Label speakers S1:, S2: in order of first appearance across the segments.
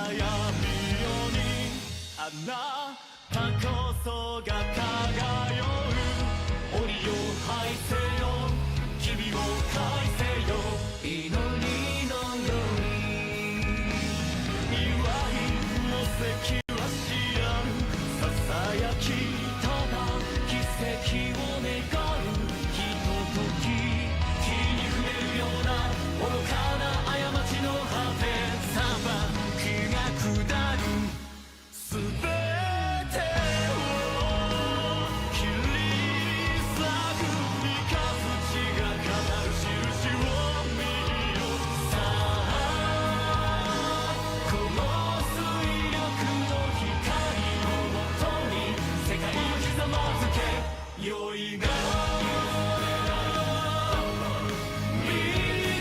S1: 闇夜にあなたこそが輝う。檻を吐いせよ君を返せよ祈りのように。祝いの席は知らぬささやきただ奇跡を願う。ひととき気に触れるような愚かな過ちの果て。裁きが下るすべてを切り裂く三日月が語る印を見よ。さあこの水力の光をもとに世界をひざまずけ。酔いが満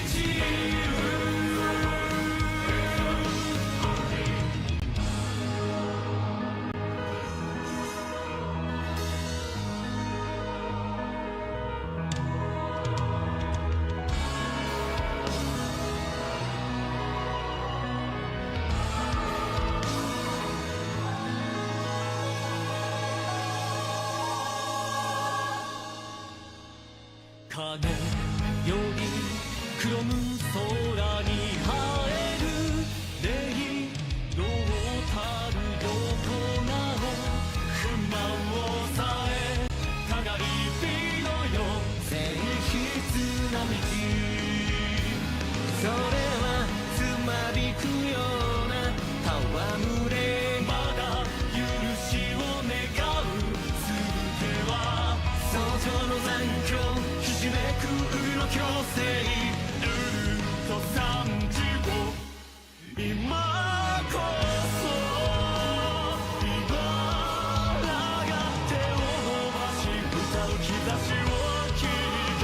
S1: ちる。影より黒む空に生える霊道たる横顔。不満をさえかがり火のよう静筆な道。それはつまびくような戯れ。まだ許しを願う。すべては想像の残響ひしめく色強制。ルルと惨事を今こそ今らが手を伸ばし歌う兆しを聞いて。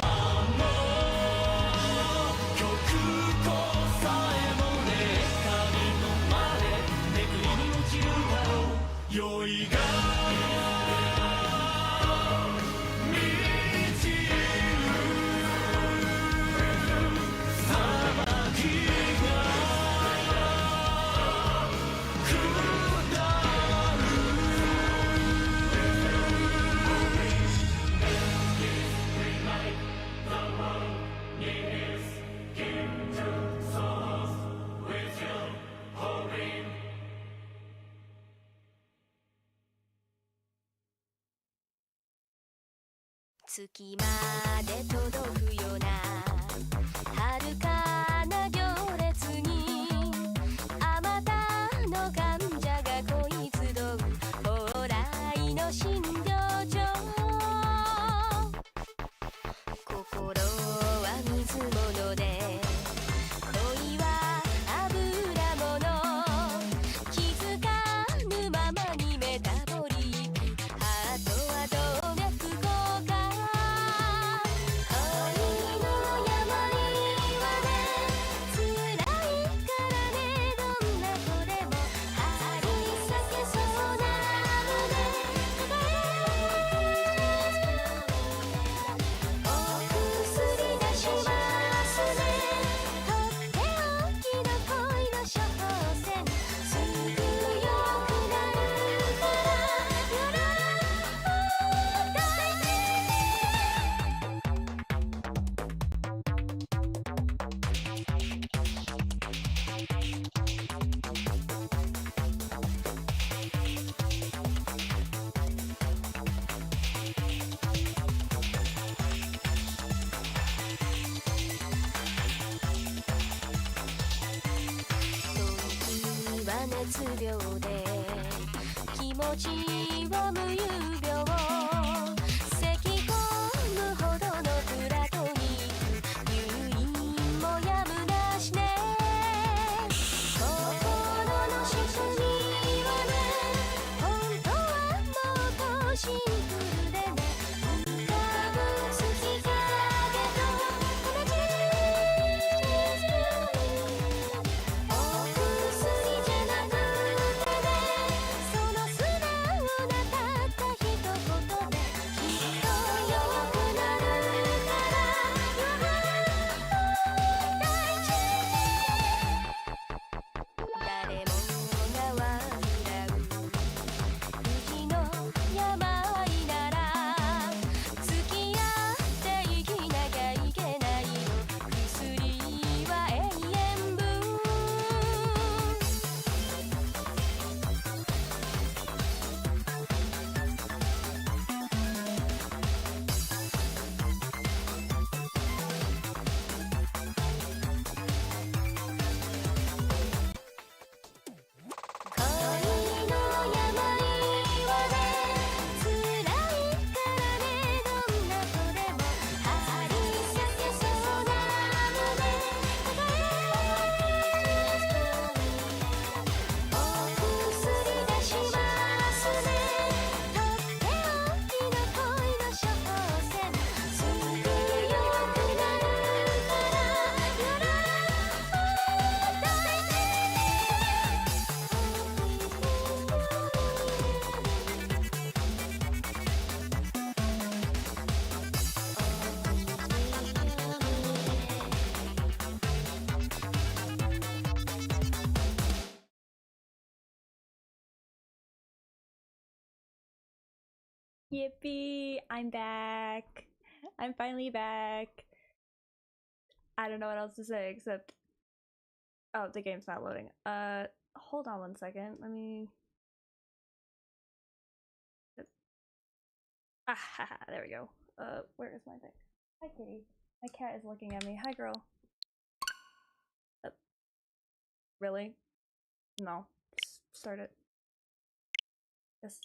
S1: あの曲とさえもね光のまでめくりに落ちるだろう。酔いが満ちる。裁きが下る。
S2: 月まで届くような遥かな行列にあまたの患者が恋集う蓬莱の診療所。心は水物で恋は油物。気づかぬままにメタボリックハートは動脈硬化。恋の病はね辛いからね。どんな子でも張り裂けそうな胸抱え。お薬出しますね。とっておきの恋の処方箋。すぐ良くなるからよろ抱いて。時は熱病で気持ちは無有病。咳込むほどのプラトニック入院もやむなしね。心の仕組みはね本当はもっとシンプルでね。浮かぶ月影と同じお薬じゃなくてね。その素直なたった一
S3: Yippee! I'm back. I'm finally back. I don't know what else to say except. Oh, the game's not loading. Hold on one second. Let me. Ah, haha, there we go. Where is my thing? Hi, kitty. My cat is looking at me. Hi, girl. Really? No. Just start it. Yes.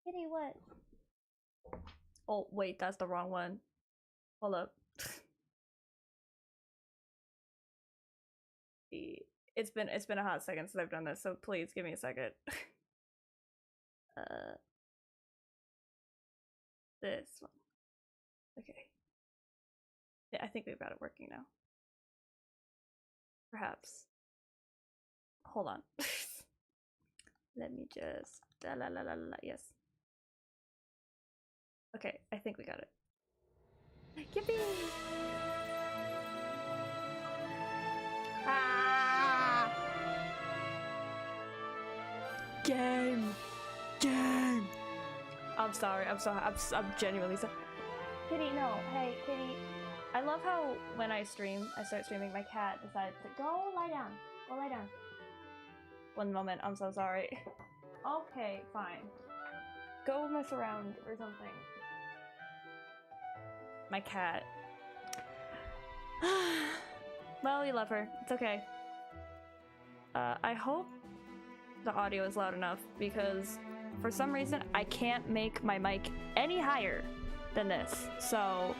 S3: Kitty, what? Oh, wait, that's the wrong one. Hold up. It's been a hot second since I've done this, so please give me a second. This one. Okay. Yeah, I think we've got it working now. Perhaps. Hold on. Let me just yes. Okay, I think we got it. Yippee! Ah! Game! I'm sorry, I'm genuinely sorry. Kitty, no, hey, Kitty. I love how when I start streaming, my cat decides to go lie down. Go lie down. One moment, I'm so sorry. Okay, fine. Go mess around or something. My cat. Well, we love her. It's okay. I hope the audio is loud enough because for some reason I can't make my mic any higher than this. So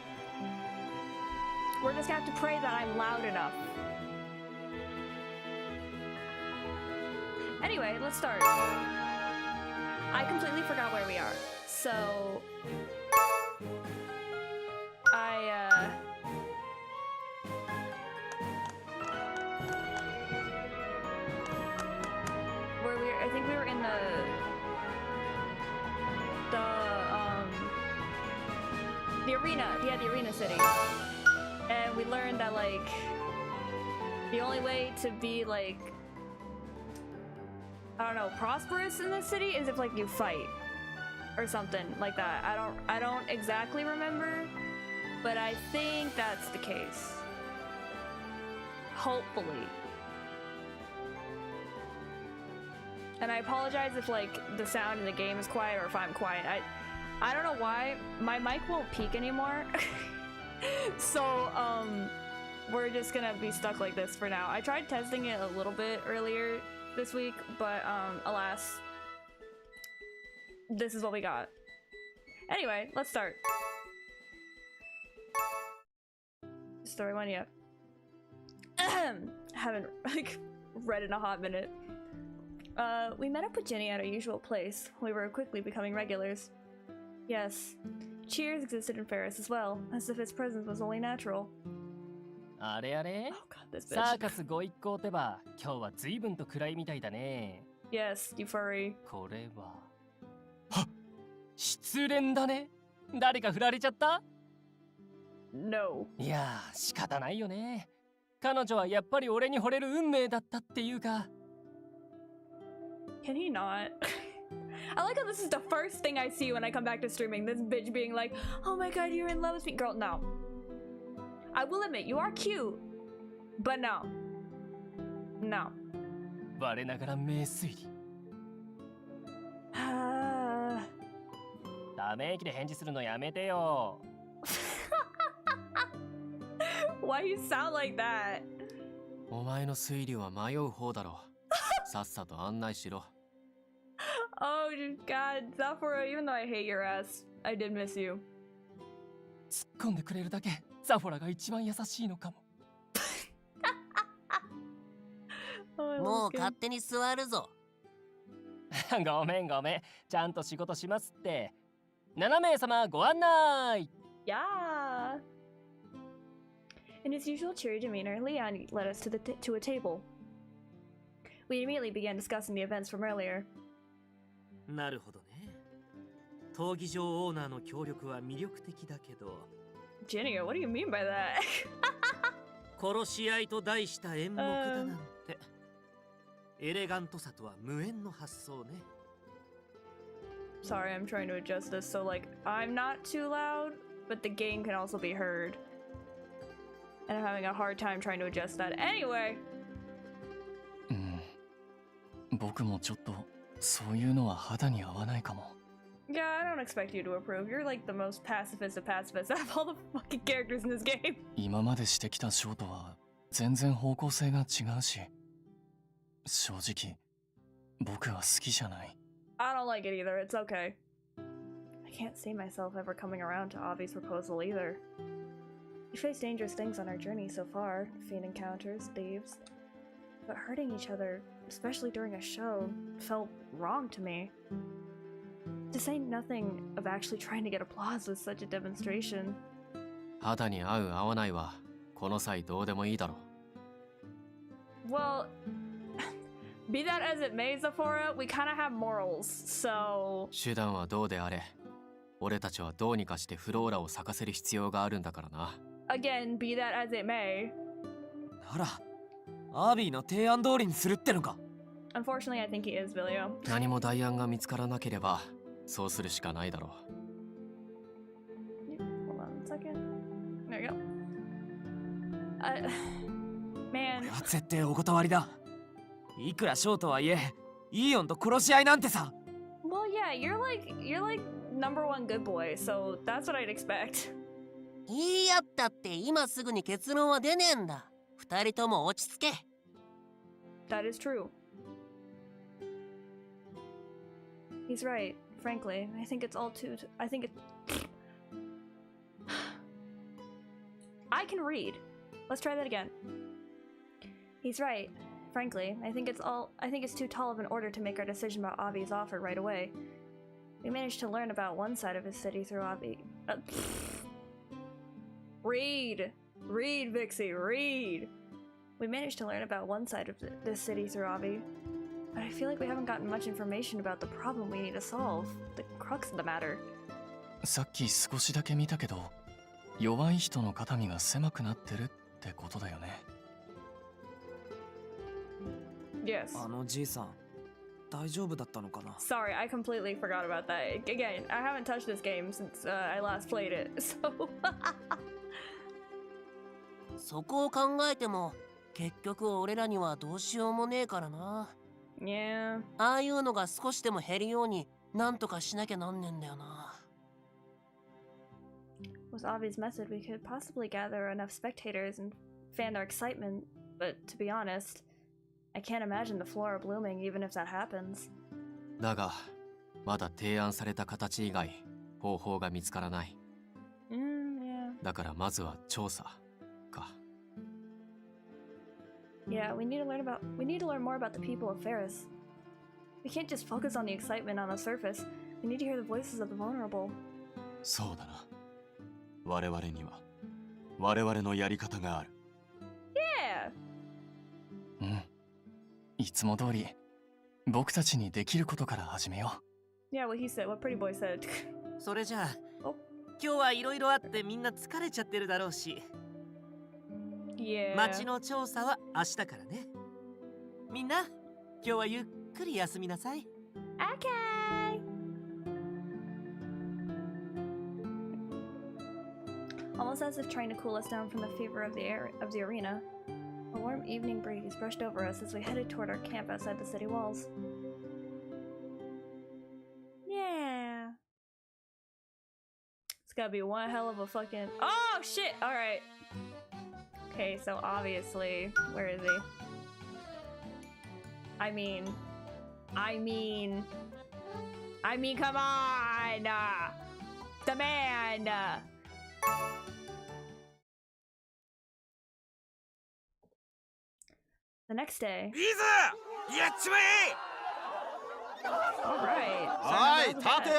S3: we're just gonna have to pray that I'm loud enough. Anyway, let's start. I completely forgot where we are. So I think we were in the arena. Yeah, the arena city. And we learned that like the only way to be like, I don't know, prosperous in this city is if like you fight or something like that. I don't exactly remember, but I think that's the case. Hopefully. And I apologize if like the sound in the game is quiet or if I'm quiet. I don't know why my mic won't peak anymore. So we're just gonna be stuck like this for now. I tried testing it a little bit earlier this week, but alas, this is what we got. Anyway, let's start. Story 1 yet. Haven't like read in a hot minute. We met up with Jenny at our usual place. We were quickly becoming regulars. Yes, Cheers existed in Ferris as well, as if its presence was only natural.
S4: あれあれ
S3: Oh god, this
S4: サ
S3: bitch.
S4: ーカスご一行ってば今日は随分と暗いみたいだね
S3: Yes, you furry.
S4: これははっ失恋だね誰か振られちゃった
S3: No.
S4: いやー仕方ないよね彼女はやっぱり俺に惚れる運命だったっていうか
S3: Can he not? I like how this is the first thing I see when I come back to streaming. This bitch being like, oh my god, you're in love with me. Girl, no. I will admit, you are cute. But no. No.
S4: 我ながら名推理ため息で返事するのやめてよ
S3: Why you sound like that?
S5: お前の推理は迷う方だろさっさと案内しろ
S3: Oh god, Zafora, even though I hate your ass, I did miss you.
S4: 突っ込んでくれるだけザフォラが一番優しいのかも
S3: Oh, I
S6: も
S3: love
S6: う
S3: this
S6: 勝
S3: game.
S6: 手に座るぞ。
S4: ごめんちゃんと仕事しますって7名様ご案内
S3: Yeah. In his usual cheery demeanor, Leon led us to a table. We immediately began discussing the events from earlier.
S7: なるほどね。闘技場オーナーの協力は魅力的だけど、
S3: Jenny, what do you mean by that?
S7: 殺し合いと題した演目だなんて、エレガントさとは無縁の発想ね。
S3: Sorry, I'm trying to adjust this so like I'm not too loud, but the game can also be heard. And I'm having a hard time trying to adjust that. Anyway.
S5: 僕もちょっとそういうのは肌に合わないかも。
S3: Yeah, I don't expect you to approve. You're like the most pacifist of pacifists out of all the fucking characters in this game.
S5: 今までしてきたショーとは全然方向性が違うし、正直僕は好きじゃない。
S3: I don't like it either. It's okay. I can't see myself ever coming around to Avi's proposal either. We faced dangerous things on our journey so far, fiend encounters, thieves. But hurting each other, especially during a show, felt wrong to me. To say nothing of actually trying to get applause with such a demonstration.
S5: 肌に合う合わないはこの際どうでもいいだろう。
S3: Well, be that as it may, Zephora, we kind of have morals, so...
S5: 手段はどうであれ、俺たちはどうにかしてフローラを咲かせる必要があるんだからな。
S3: Again, be that as it may.
S7: ならアービーの提案通りにするってのか。
S3: Unfortunately, I think he is, Vilio.
S5: 何も代案が見つからなければそうするしかないだろう。
S3: Hold on a second. There you go. Man.
S7: 俺は絶対お断りだ。いくらショーとはいえ、イーオンと殺し合いなんてさ。
S3: Well, yeah, you're like number one good boy, so that's what I'd expect.
S6: 言い合ったって今すぐに結論は出ねえんだ。二人とも落ち着け。
S3: That is true. He's right. Frankly, I think it's all too. I think it. I can read. Let's try that again. He's right. Frankly, I think it's too tall of an order to make our decision about Avi's offer right away. We managed to learn about one side of his city through Avi. Read, Vixie, read. We managed to learn about one side of this city through Avi, but I feel like we haven't gotten much information about the problem we need to solve, the crux of the matter.
S5: さっき少しだけ見たけど、弱い人の肩身が狭くなってるってことだよね。
S3: Yes.
S7: あのじいさん、大丈夫だったのかな。
S3: Sorry, I completely forgot about that. Again, I haven't touched this game since I last played it, so...
S6: そこを考えても結局俺らにはどうしようもねえからな。
S3: Yeah.
S6: ああいうのが少しでも減るようになんとかしなきゃなんねんだよな。
S3: With Avi's method, we could possibly gather enough spectators and fan their excitement, but to be honest, I can't imagine the flora blooming even if that happens.
S5: だが、まだ提案された形以外方法が見つからない。
S3: Yeah.
S5: だからまずは調査か。
S3: Yeah, we need to learn more about the people of Ferris. We can't just focus on the excitement on the surface. We need to hear the voices of the vulnerable.
S1: そうだな。我々には我々のやり方がある。
S3: Yeah.
S5: うん。いつも通り僕たちにできることから始めよう。
S3: Yeah, what he said, what Pretty Boy said.
S7: それじゃあ、
S3: お
S7: 今日はいろいろあってみんな疲れちゃってるだろうし、
S3: Yeah.
S7: 町の調査は明日からね。みんな、今日はゆっくり休みなさい。
S3: Okay. Almost as if trying to cool us down from the fever of the arena, a warm evening breeze brushed over us as we headed toward our camp outside the city walls. Yeah. It's gotta be one hell of a fucking... Oh, shit! Alright. Okay, so obviously... Where is he? I mean, come on! The man! The next day.
S8: いざやっちまえ。
S3: Alright.
S8: おい、立てよ。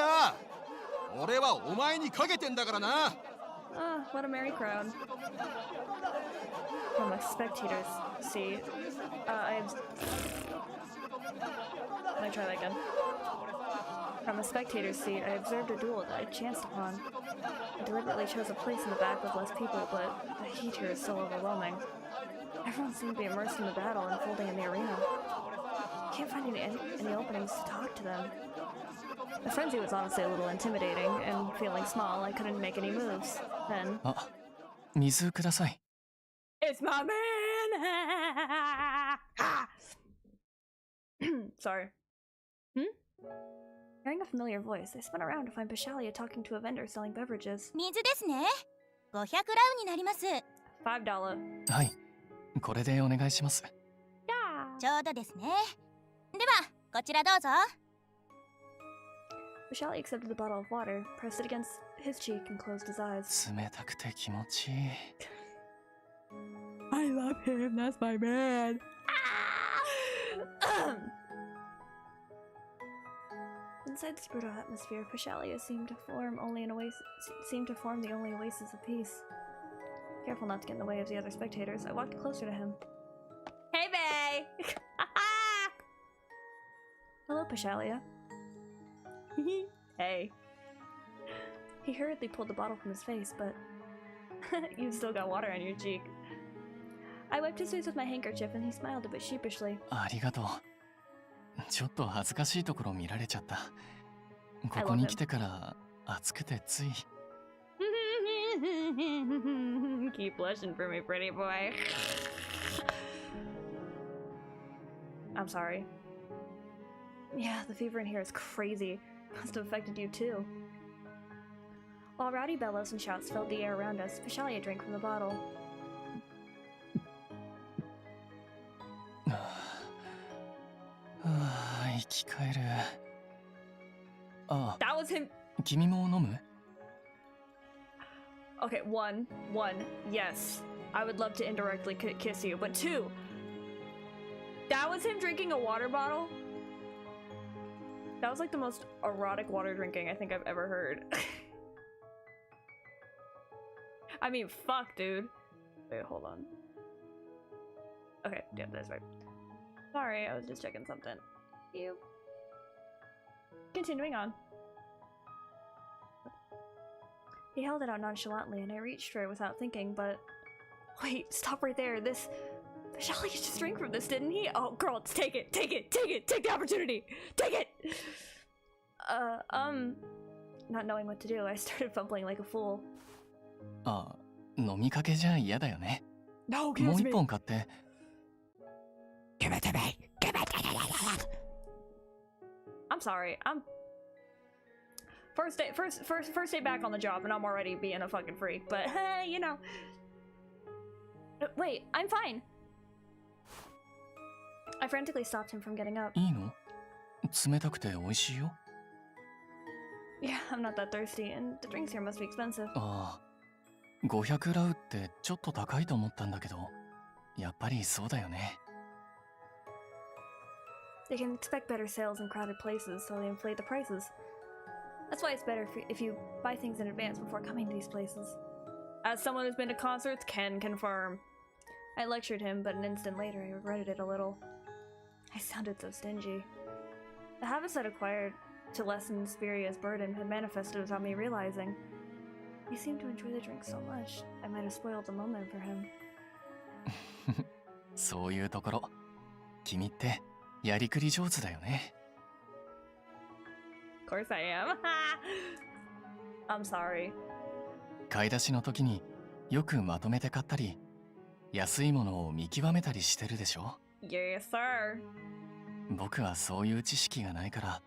S8: 俺はお前にかけてんだからな。
S3: What a merry crowd. From a spectator's seat. Let me try that again. From a spectator's seat, I observed a duel that I chanced upon. I deliberately chose a place in the back with less people, but the heat here is so overwhelming. Everyone seemed to be immersed in the battle unfolding in the arena. I can't find any openings to talk to them. The frenzy was honestly a little intimidating, and feeling small, I couldn't make any moves. Then,
S5: あ、水ください。
S3: it's my man! Sorry. Hearing a familiar voice, I spun around to find Pashalia talking to a vendor selling beverages.
S9: 水ですね。500ラウになります。
S3: $5.
S5: はい、これでお願いします。
S3: Yeah!
S9: ちょうどですね。では、こちらどうぞ。
S3: Pashalia accepted the bottle of water, pressed it against his cheek, and closed his eyes.
S5: 冷たくて気持ちいい。
S3: I love him, that's my man! Inside this brutal atmosphere, Pashalia seemed to form the only oasis of peace. Careful not to get in the way of the other spectators, I walked closer to him. Hey, bae! Hello, Pashalia. Hey. He hurriedly pulled the bottle from his face, but you've still got water on your cheek. I wiped his face with my handkerchief and he smiled a bit sheepishly.
S5: ありがとう。ちょっと恥ずかしいところ見られちゃった。ここに来てから暑くてつい。
S3: Keep blushing for me, pretty boy. I'm sorry. Yeah, the fever in here is crazy. Must have affected you too. While rowdy bellows and shouts filled the air around us, Pashalia drank from the bottle.
S5: 生き返る。あ、
S3: That was him.
S5: 君も飲む？
S3: Okay, one, yes. I would love to indirectly kiss you, but two, that was him drinking a water bottle? That was like the most erotic water drinking I think I've ever heard. I mean, fuck, dude. Wait, hold on. Okay, yeah, that's right. Sorry, I was just checking something. You. Continuing on. He held it out nonchalantly, and I reached for it without thinking, but... Wait, stop right there. This... Pashalia just drank from this, didn't he? Oh, girl, take it! Take the opportunity! Take it! Not knowing what to do, I started fumbling like a fool.
S5: あ、飲みかけじゃ嫌だよね。
S3: No,
S5: も
S3: give
S5: う
S3: it to
S5: 一
S3: me!
S5: 本買って。
S6: Give it to me! Give it to me!
S3: I'm sorry, I'm... First day back on the job, and I'm already being a fucking freak, but, you know... Wait, I'm fine! I frantically stopped him from getting up.
S5: いいの？冷たくて美味しいよ。
S3: Yeah, I'm not that thirsty, and the drinks here must be expensive.
S5: ああ、500ラウってちょっと高いと思ったんだけど、やっぱりそうだよね。
S3: They can expect better sales in crowded places, so they inflate the prices. That's why it's better if you buy things in advance before coming to these places. As someone who's been to concerts can confirm. I lectured him, but an instant later I regretted it a little. I sounded so stingy. The habits I'd acquired to lessen Spiria's burden had manifested without me realizing. He seemed to enjoy the drink so much, I might have spoiled the moment for him.
S5: そういうところ、君ってやりくり上手だよね。
S3: Of course I am. I'm sorry.
S5: 買い出しの時によくまとめて買ったり、安いものを見極めたりしてるでしょ？
S3: Yes, sir.
S5: 僕はそういう知識がないから、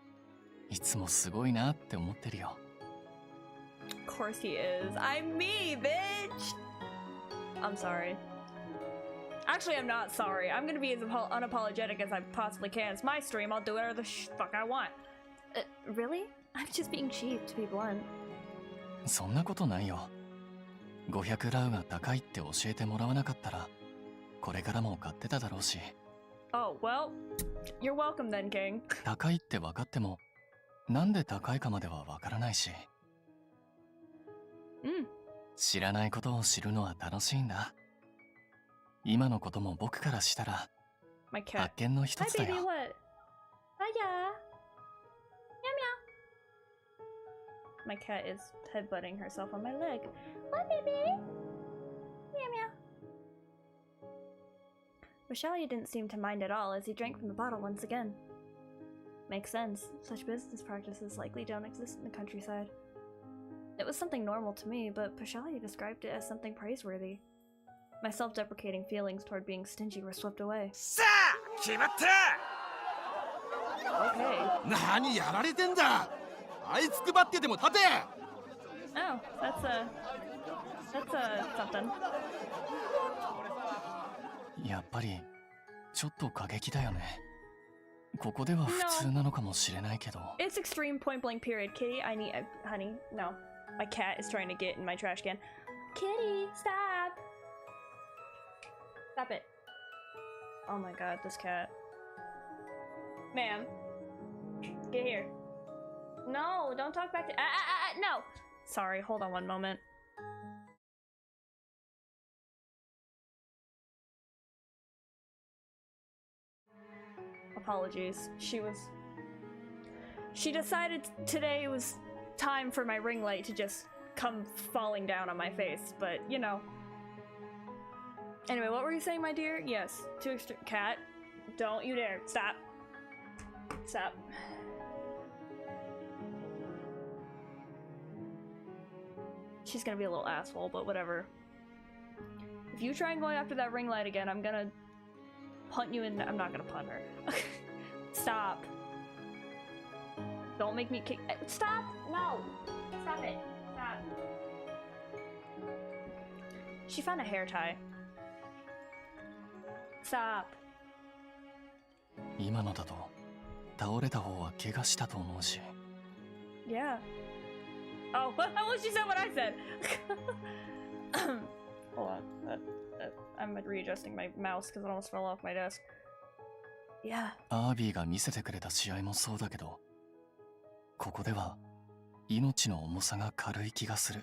S5: いつもすごいなって思ってるよ。
S3: Of course he is. I'm me, bitch! I'm sorry. Actually, I'm not sorry. I'm gonna be as unapologetic as I possibly can. It's my stream. I'll do whatever the fuck I want. Really? I'm just being cheap, to be blunt.
S5: そんなことないよ。500ラウが高いって教えてもらわなかったら、これからも買ってただろうし。
S3: Oh, well, you're welcome then, King.
S5: 高いって分かっても、なんで高いかまでは分からないし。知らないことを知るのは楽しいんだ。今のことも僕からしたら、
S3: My cat.
S5: 発見の一
S3: Hi,
S5: つだ
S3: baby,
S5: よ。
S3: what? Hiya. Meow meow. My cat is headbutting herself on my leg. What, baby? Meow meow. Rashalia didn't seem to mind at all as he drank from the bottle once again. Makes sense. Such business practices likely don't exist in the countryside. It was something normal to me, but Pashalia described it as something praiseworthy. My self-deprecating feelings toward being stingy were swept away.
S8: さあ決まった
S3: Okay.
S8: 何やられてんだあいつくばってでも立て
S3: Oh, that's something.
S5: やっぱりちょっと過激だよね。ここでは普通なのかもしれないけど。
S3: It's extreme point blank period. Kitty, I need honey. No. My cat is trying to get in my trash can. Kitty, stop. Stop it. Oh my god, this cat. Ma'am. Get here. No, don't talk back to no. Sorry, hold on one moment. Apologies. She decided today was time for my ring light to just come falling down on my face, but you know. Anyway, what were you saying, my dear? Yes, too extreme. Cat, don't you dare. Stop. Stop. She's gonna be a little asshole, but whatever. If you try and go after that ring light again, I'm gonna punt you in. I'm not gonna punt her. Stop. Don't make me kick. Stop! No! Stop it. Stop. She found a hair tie. Stop.
S5: 今のだと倒れた方は怪我したと思うし。
S3: Yeah. Oh, well, she said what I said. Hold on. I'm readjusting my mouse because it almost fell off my desk. Yeah.
S5: アービーが見せてくれた試合もそうだけど、ここでは命の重さが軽い気がする。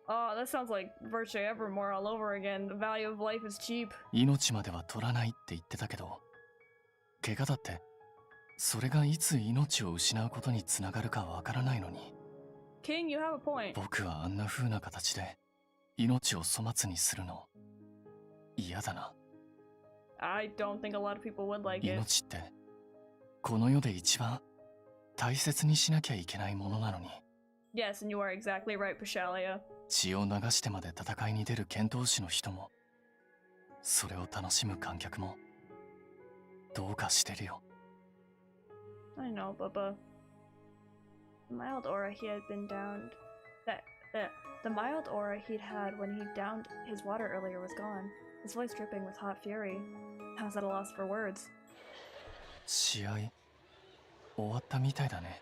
S3: Oh, that sounds like Virtue Evermore all over again. The value of life is cheap.
S5: 命までは取らないって言ってたけど、怪我だってそれがいつ命を失うことにつながるかわからないのに。
S3: King, you have a point.
S5: 僕はあんな風な形で命を粗末にするの嫌だな。
S3: I don't think a lot of people would like it.
S5: 命ってこの世で一番大切にしなきゃいけないものなのに。
S3: Yes, and you are exactly right, Pashalia.
S5: 血を流してまで戦いに出る剣闘士の人も、それを楽しむ観客もどうかしてるよ。
S3: I know, Bubba. The mild aura he had been downed. The mild aura he'd had when he downed his water earlier was gone. His voice dripping with hot fury. I was at a loss for words.
S5: 試合終わったみたいだね。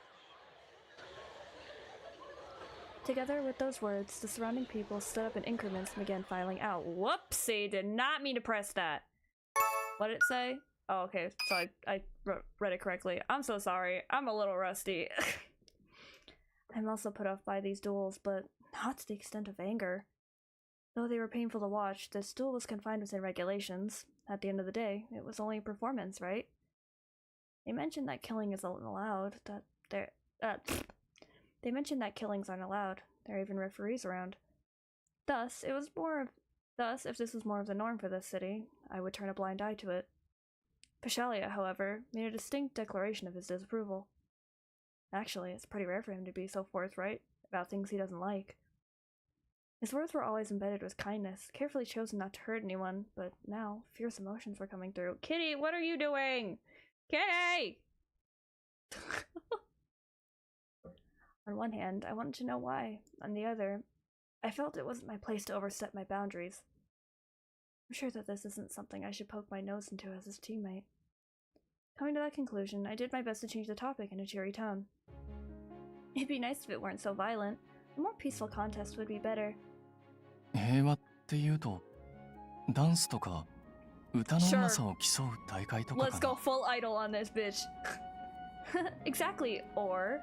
S3: Together with those words, the surrounding people stood up in increments and began filing out. Whoopsie! Did not mean to press that. What did it say? Oh, okay. So I read it correctly. I'm so sorry. I'm a little rusty. I'm also put off by these duels, but not to the extent of anger. Though they were painful to watch, this duel was confined within regulations. At the end of the day, it was only a performance, right? They mentioned that killing isn't allowed. They mentioned that killings aren't allowed. There are even referees around. Thus, if this was more of the norm for this city, I would turn a blind eye to it. Pashalia, however, made a distinct declaration of his disapproval. Actually, it's pretty rare for him to be so forthright about things he doesn't like. His words were always embedded with kindness, carefully chosen not to hurt anyone, but now fierce emotions were coming through. Kitty, what are you doing? Kitty! On one hand, I wanted to know why. On the other, I felt it wasn't my place to overstep my boundaries. I'm sure that this isn't something I should poke my nose into as his teammate. Coming to that conclusion, I did my best to change the topic in a cheery tone. It'd be nice if it weren't so violent. A more peaceful contest would be better.
S5: 平和っていうと、ダンスとか歌のうまさを競う大会とかかな。
S3: Let's go full idol on this bitch. Exactly. Or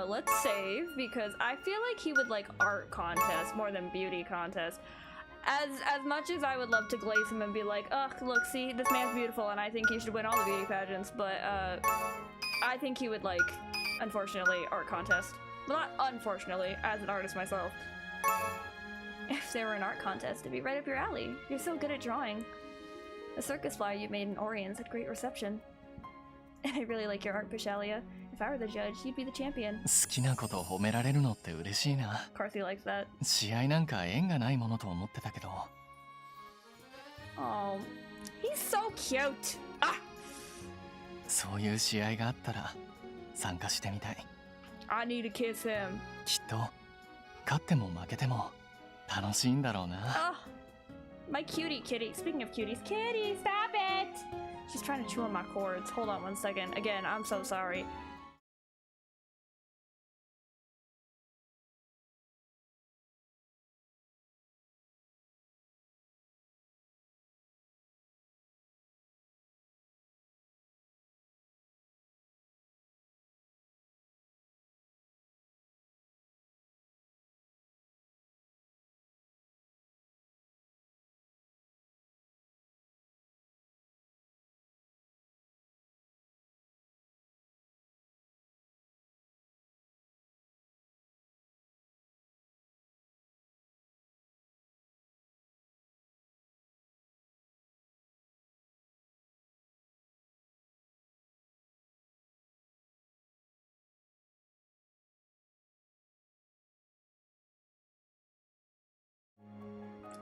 S3: let's save, because I feel like he would like art contest more than beauty contest. As much as I would love to glaze him and be like, ugh, look, see, this man's beautiful and I think he should win all the beauty pageants, but I think he would like, unfortunately, art contest. Well, not unfortunately, as an artist myself. If there were an art contest, it'd be right up your alley. You're so good at drawing. The circus flyer you made in Oriens had great reception. And I really like your art, Pashalia. If I were the judge, you'd be the champion.
S5: 好きなことを褒められるのって嬉しいな。
S3: Of course he likes that.
S5: 試合なんか縁がないものと思ってたけど。
S3: Oh, he's so cute. Ah!
S5: そういう試合があったら参加してみたい。
S3: I need to kiss him.
S5: きっと勝っても負けても楽しいんだろうな。
S3: Oh, my cutie kitty. Speaking of cuties, kitty, stop it! She's trying to chew on my cords. Hold on one second. Again, I'm so sorry.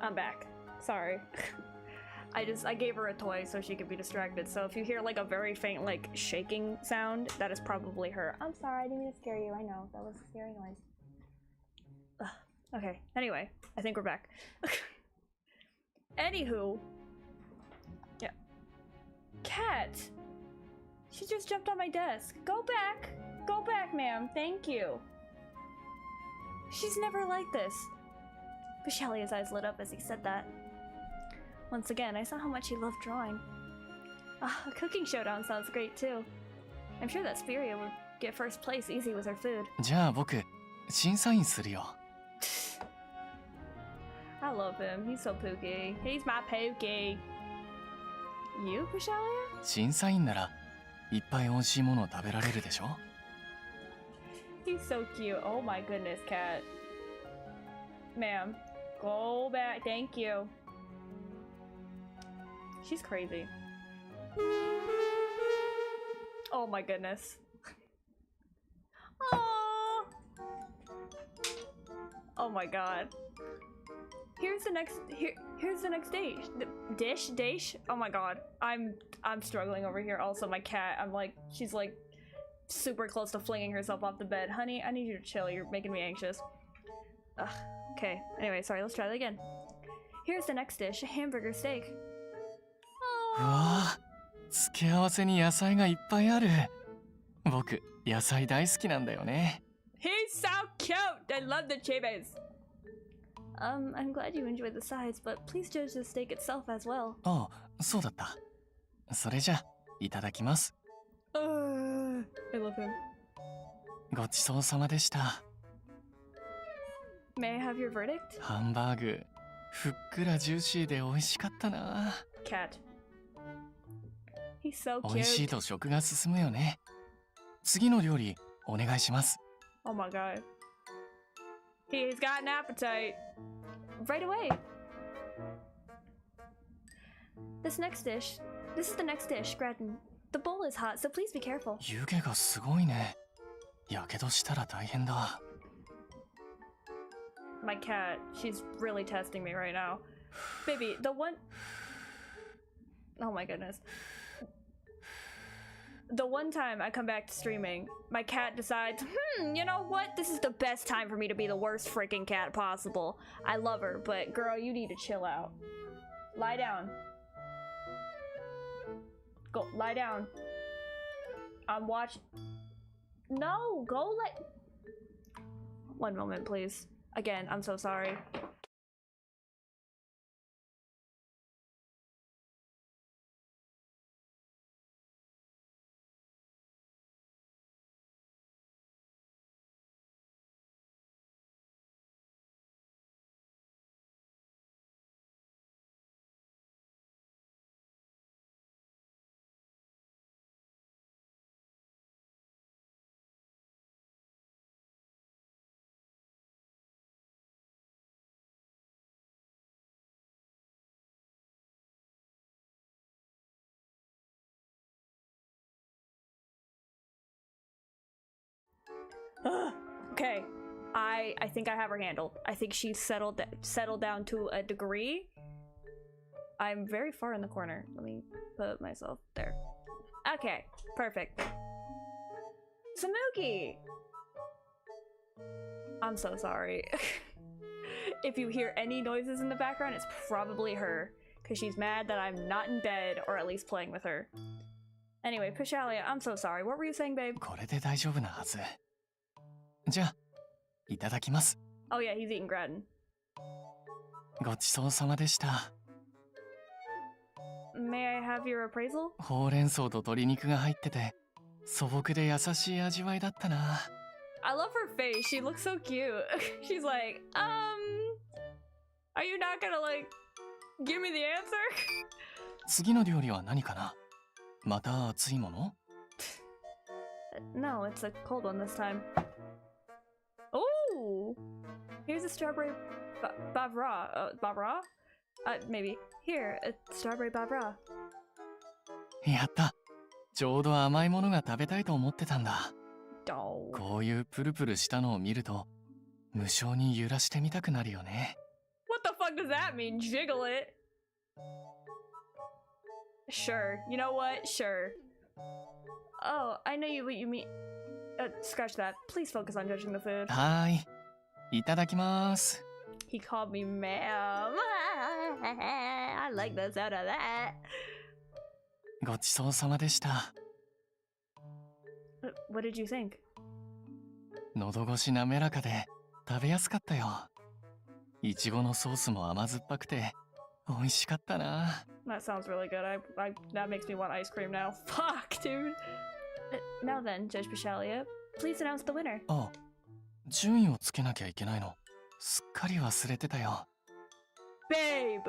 S3: I'm back. Sorry. I gave her a toy so she could be distracted. So if you hear like a very faint like shaking sound, that is probably her. I'm sorry, I didn't mean to scare you. I know, that was a scary noise. Ugh. Okay, anyway, I think we're back. Anywho. Yeah. Cat! She just jumped on my desk. Go back! Go back, ma'am. Thank you. She's never like this. Vishalia's eyes lit up as he said that. Once again, I saw how much he loved drawing. A cooking showdown sounds great too. I'm sure that Spiria would get first place easy with her food.
S5: じゃあ僕審査員するよ。
S3: I love him. He's so pooky. He's my pookie. You, Vishalia?
S5: 審査員ならいっぱい美味しいものを食べられるでしょ。
S3: He's so cute. Oh my goodness, cat. Ma'am, go back. Thank you. She's crazy. Oh my goodness. Oh. Oh my god. Here's the next here's the next dish. Oh my god. I'm struggling over here. Also my cat, she's like super close to flinging herself off the bed. Honey, I need you to chill. You're making me anxious. Ugh. Okay. Anyway, sorry. Let's try that again. Here's the next dish, a hamburger steak.
S5: うわあ、付け合わせに野菜がいっぱいある。僕野菜大好きなんだよね。
S3: He's so cute! I love the chibis! I'm glad you enjoyed the sides, but please judge the steak itself as well.
S5: ああ、そうだった。それじゃいただきます。
S3: I love him.
S5: ごちそうさまでした。
S3: May I have your verdict?
S5: ハンバーグふっくらジューシーで美味しかったな。
S3: Cat. He's so
S5: 美味しい
S3: cute.
S5: と食が進むよね。次の料理お願いします。
S3: Oh my god. He's got an appetite. Right away. This is the next dish, Gretton. The bowl is hot, so please be careful.
S5: 湯気がすごいね。やけどしたら大変だ。
S3: My cat, she's really testing me right now. Baby, the one... Oh my goodness. The one time I come back to streaming, my cat decides, you know what? This is the best time for me to be the worst freaking cat possible. I love her, but girl, you need to chill out. Lie down. Go, lie down. I'm watching. No, go let... One moment, please. Again, I'm so sorry. Okay, I think I have her handled. I think she's settled down to a degree. I'm very far in the corner. Let me put myself there. Okay, perfect. Samuki! I'm so sorry. If you hear any noises in the background, it's probably her. Because she's mad that I'm not in bed, or at least playing with her. Anyway, Pishalia, I'm so sorry. What were you saying, babe?
S5: これで大丈夫なはず。じゃあ、いただきます。
S3: Oh yeah, he's eating gratin.
S5: ごちそうさまでした。
S3: May I have your appraisal?
S5: ほうれん草と鶏肉が入ってて、素朴で優しい味わいだったな。
S3: I love her face. She looks so cute. She's like, are you not gonna like give me the answer?
S5: 次の料理は何かな？また熱いもの？
S3: No, it's a cold one this time. Oh, here's a strawberry bavra. Bavra? Maybe. Here, a strawberry bavra.
S5: やった。ちょうど甘いものが食べたいと思ってたんだ。
S3: Oh.
S5: こういうプルプルしたのを見ると、無性に揺らしてみたくなるよね。
S3: What the fuck does that mean? Jiggle it. Sure. You know what? Sure. Oh, I know what you mean. Scratch that. Please focus on judging the food.
S5: はーい。いただきます。
S3: He called me ma'am. I like the sound of that.
S5: ごちそうさまでした。
S3: What did you think?
S5: 喉越し滑らかで食べやすかったよ。いちごのソースも甘酸っぱくて美味しかったな。
S3: That sounds really good. That makes me want ice cream now. Fuck, dude. Now then, Judge Bishalia, please announce the winner.
S5: あ、順位をつけなきゃいけないの。すっかり忘れてたよ。
S3: Babe,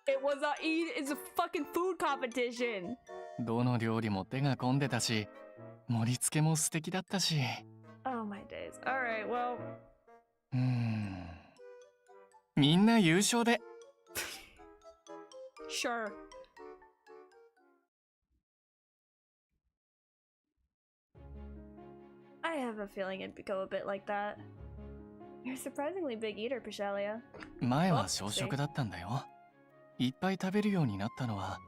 S3: it's a fucking food competition.
S5: どの料理も手が込んでたし、盛り付けも素敵だったし。
S3: Oh my days. Alright, well.
S5: みんな優勝で。
S3: Sure. I have a feeling it'd go a bit like that. You're a surprisingly big eater, Pishalia.
S5: 前は小食だったんだよ。いっぱい食べるようになったのは、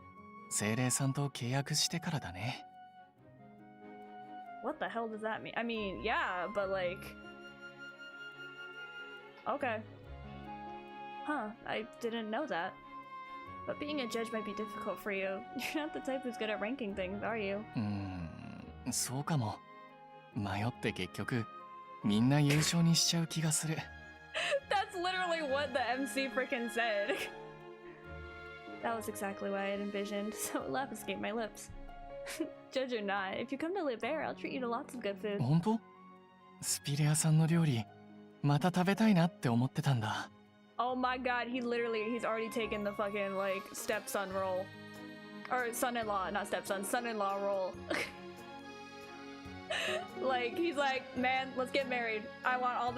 S5: 精霊さんと契約してからだね。
S3: What the hell does that mean? I mean, yeah, but like... Okay. Huh, I didn't know that. But being a judge might be difficult for you. You're not the type who's good at ranking things, are you?
S5: そうかも。迷って結局、みんな優勝にしちゃう気がする。
S3: That's literally what the MC freaking said. That was exactly what I had envisioned, so a laugh escaped my lips. Judge or not, if you come to live there, I'll treat you to lots of good food.
S5: 本当？スピレアさんの料理、また食べたいなって思ってたんだ。
S3: Oh my god, he's already taken the fucking, like, stepson role. Or son-in-law, not stepson, son-in-law role. Like, he's like, man, let's get married. I want all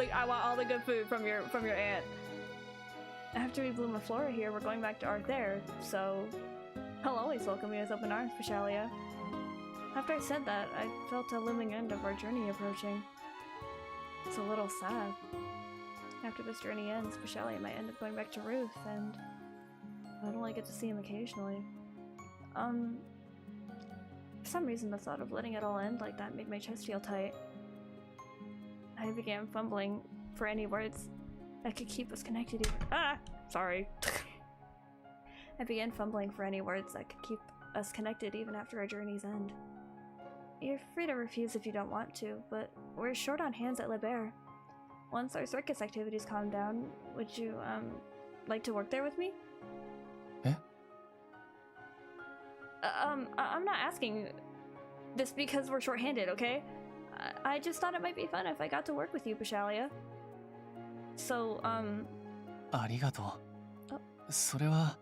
S3: the good food from your aunt. After we bloom a flora here, we're going back to Arthair, so I'll always welcome you with open arms, Pishalia. After I said that, I felt a looming end of our journey approaching. It's a little sad. After this journey ends, Pishalia might end up going back to Ruth, and I'd only get to see him occasionally. For some reason, the thought of letting it all end like that made my chest feel tight. I began fumbling for any words that could keep us connected sorry. I began fumbling for any words that could keep us connected even after our journey's end. You're free to refuse if you don't want to, but we're short on hands at Le Bear. Once our circus activities calm down, would you, like to work there with me?
S5: Eh?
S3: I'm not asking this because we're short-handed, okay? I just thought it might be fun if I got to work with you, Pishalia. So,
S5: ありがとう。それは、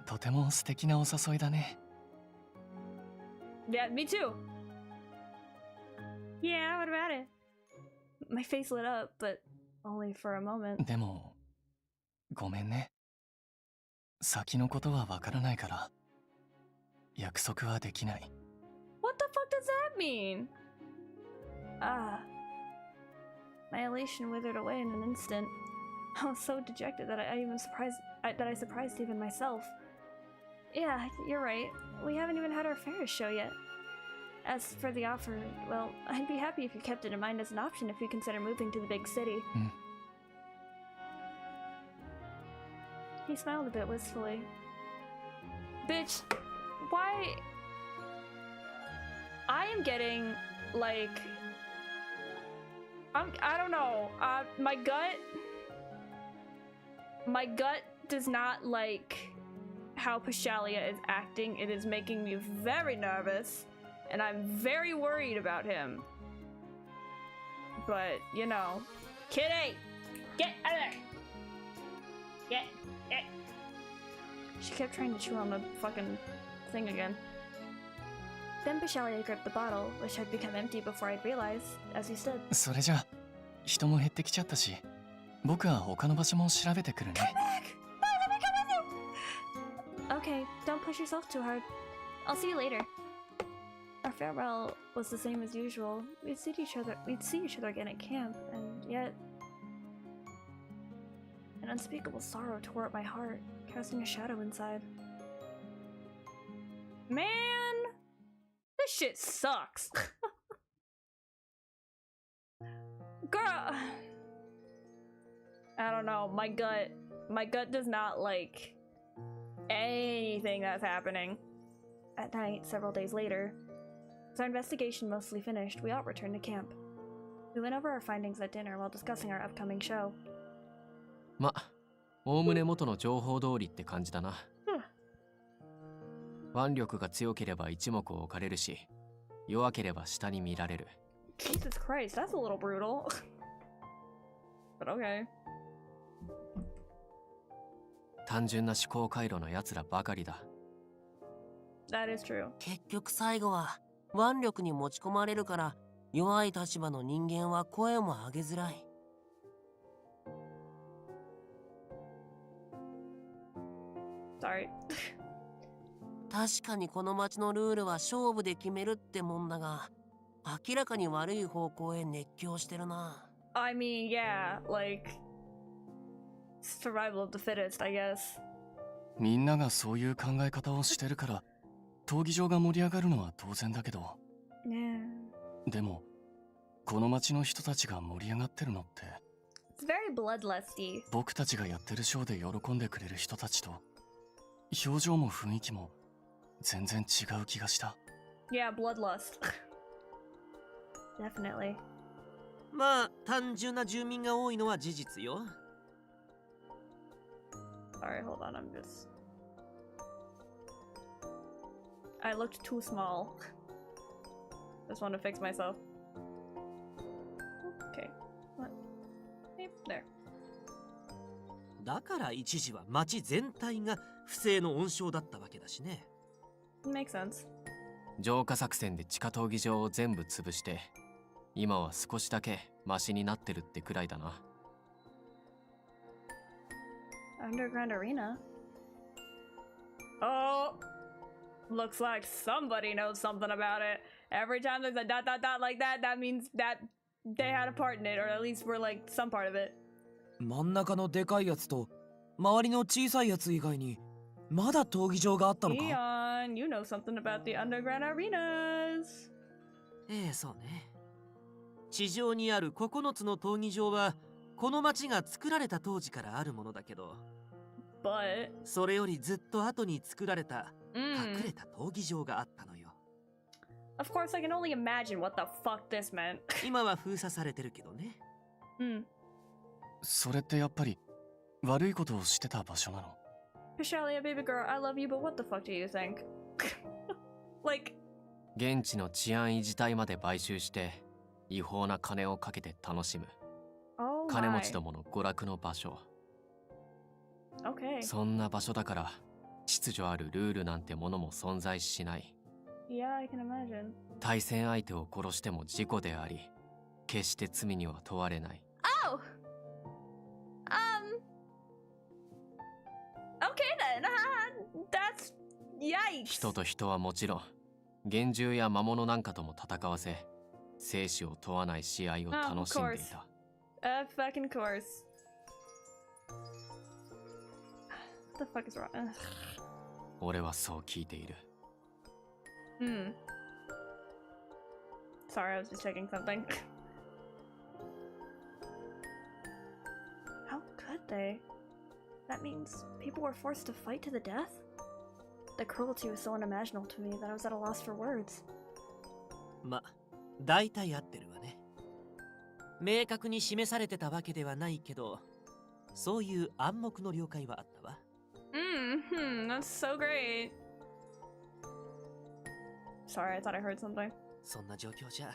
S5: とても素敵なお誘いだね。
S3: Yeah, me too! Yeah, what about it? My face lit up, but only for a moment.
S5: でも、ごめんね。先のことはわからないから、約束はできない。
S3: What the fuck does that mean? My elation withered away in an instant. I was so dejected that I surprised even myself. Yeah, you're right. We haven't even had our Ferris show yet. As for the offer, well, I'd be happy if you kept it in mind as an option if you consider moving to the big city. He smiled a bit wistfully. Bitch, why? I am getting, like... I don't know. My gut does not like how Pashalia is acting. It is making me very nervous, and I'm very worried about him. But, you know, Kitty! Get out of there! Get! She kept trying to chew on the fucking thing again. Then Pashalia gripped the bottle, which had become empty before I'd realized, as he stood.
S5: それじゃ人も減ってきちゃったし、僕は他の場所も調べてくるね。
S3: Okay, don't push yourself too hard. I'll see you later. Our farewell was the same as usual. We'd see each other again at camp, and yet an unspeakable sorrow tore at my heart, casting a shadow inside. Man, this shit sucks. Girl, I don't know. My gut does not like anything that's happening. At night, several days later, with our investigation mostly finished, we all returned to camp. We went over our findings at dinner while discussing our upcoming show.
S4: ま、おおむね元の情報通りって感じだな。腕力が強ければ一目置かれるし、弱ければ下に見られる。
S3: Jesus Christ, that's a little brutal. But okay.
S4: 単純な思考回路の奴らばかりだ。
S3: That is true.
S6: 結局最後は腕力に持ち込まれるから弱い立場の人間は声も上げづらい。
S3: Sorry.
S6: 確かにこの町のルールは勝負で決めるってもんだが、明らかに悪い方向へ熱狂してるな。
S3: I mean, yeah, like survival of the fittest, I guess.
S5: みんながそういう考え方をしてるから闘技場が盛り上がるのは当然だけど、
S3: Yeah.
S5: でもこの町の人たちが盛り上がってるのって
S3: It's very bloodlusty.
S5: 僕たちがやってるショーで喜んでくれる人たちと表情も雰囲気も全然違う気がした。
S3: Yeah, bloodlust. Definitely.
S7: まあ単純な住民が多いのは事実よ。
S3: Sorry, hold on, I looked too small. Just want to fix myself. Okay. What? Hey, there.
S7: だから一時は町全体が不正の温床だったわけだしね。
S3: Makes sense.
S4: 浄化作戦で地下闘技場を全部潰して、今は少しだけマシになってるってくらいだな。
S3: Underground arena? Oh! Looks like somebody knows something about it. Every time there's a ... like that, that means that they had a part in it, or at least we're like some part of it.
S10: 真ん中のでかいやつと周りの小さいやつ以外にまだ闘技場があったのか？
S3: Eon, you know something about the underground arenas.
S7: ええ、そうね。地上にある9つの闘技場はこの町が作られた当時からあるものだけど、
S3: But
S7: それよりずっと後に作られた隠
S3: mm,
S7: れた闘技場があったのよ。
S3: of course, I can only imagine what the fuck this meant.
S7: 今は封鎖されてるけどね。
S3: Hmm.
S5: それってやっぱり悪いことをしてた場所なの？
S3: Pashalia, baby girl, I love you, but what the fuck do you think? Like,
S4: 現地の治安維持隊まで買収して違法な金をかけて楽しむ
S3: oh
S4: 金持
S3: my.
S4: ちどもの娯楽の場所。
S3: Okay.
S4: そんな場所だから秩序あるルールなんてものも存在しない。
S3: Yeah, I can imagine.
S4: 対戦相手を殺しても事故であり、決して罪には問われない。
S3: Oh! Okay then. That's yikes.
S4: 人と人はもちろん、幻獣や魔物なんかとも戦わせ、生死を問わない試合を楽しんでいた。
S3: Fucking course. What the fuck is wrong? Ugh.
S4: 俺はそう聞いている。
S3: Hmm. Sorry, I was just checking something. How could they? That means people were forced to fight to the death? The cruelty was so unimaginable to me that I was at a loss for words.
S7: ま、大体合ってるわね。明確に示されてたわけではないけど、そういう暗黙の了解はあったわ。
S3: That's so great. Sorry, I thought I heard something.
S7: そんな状況じゃ、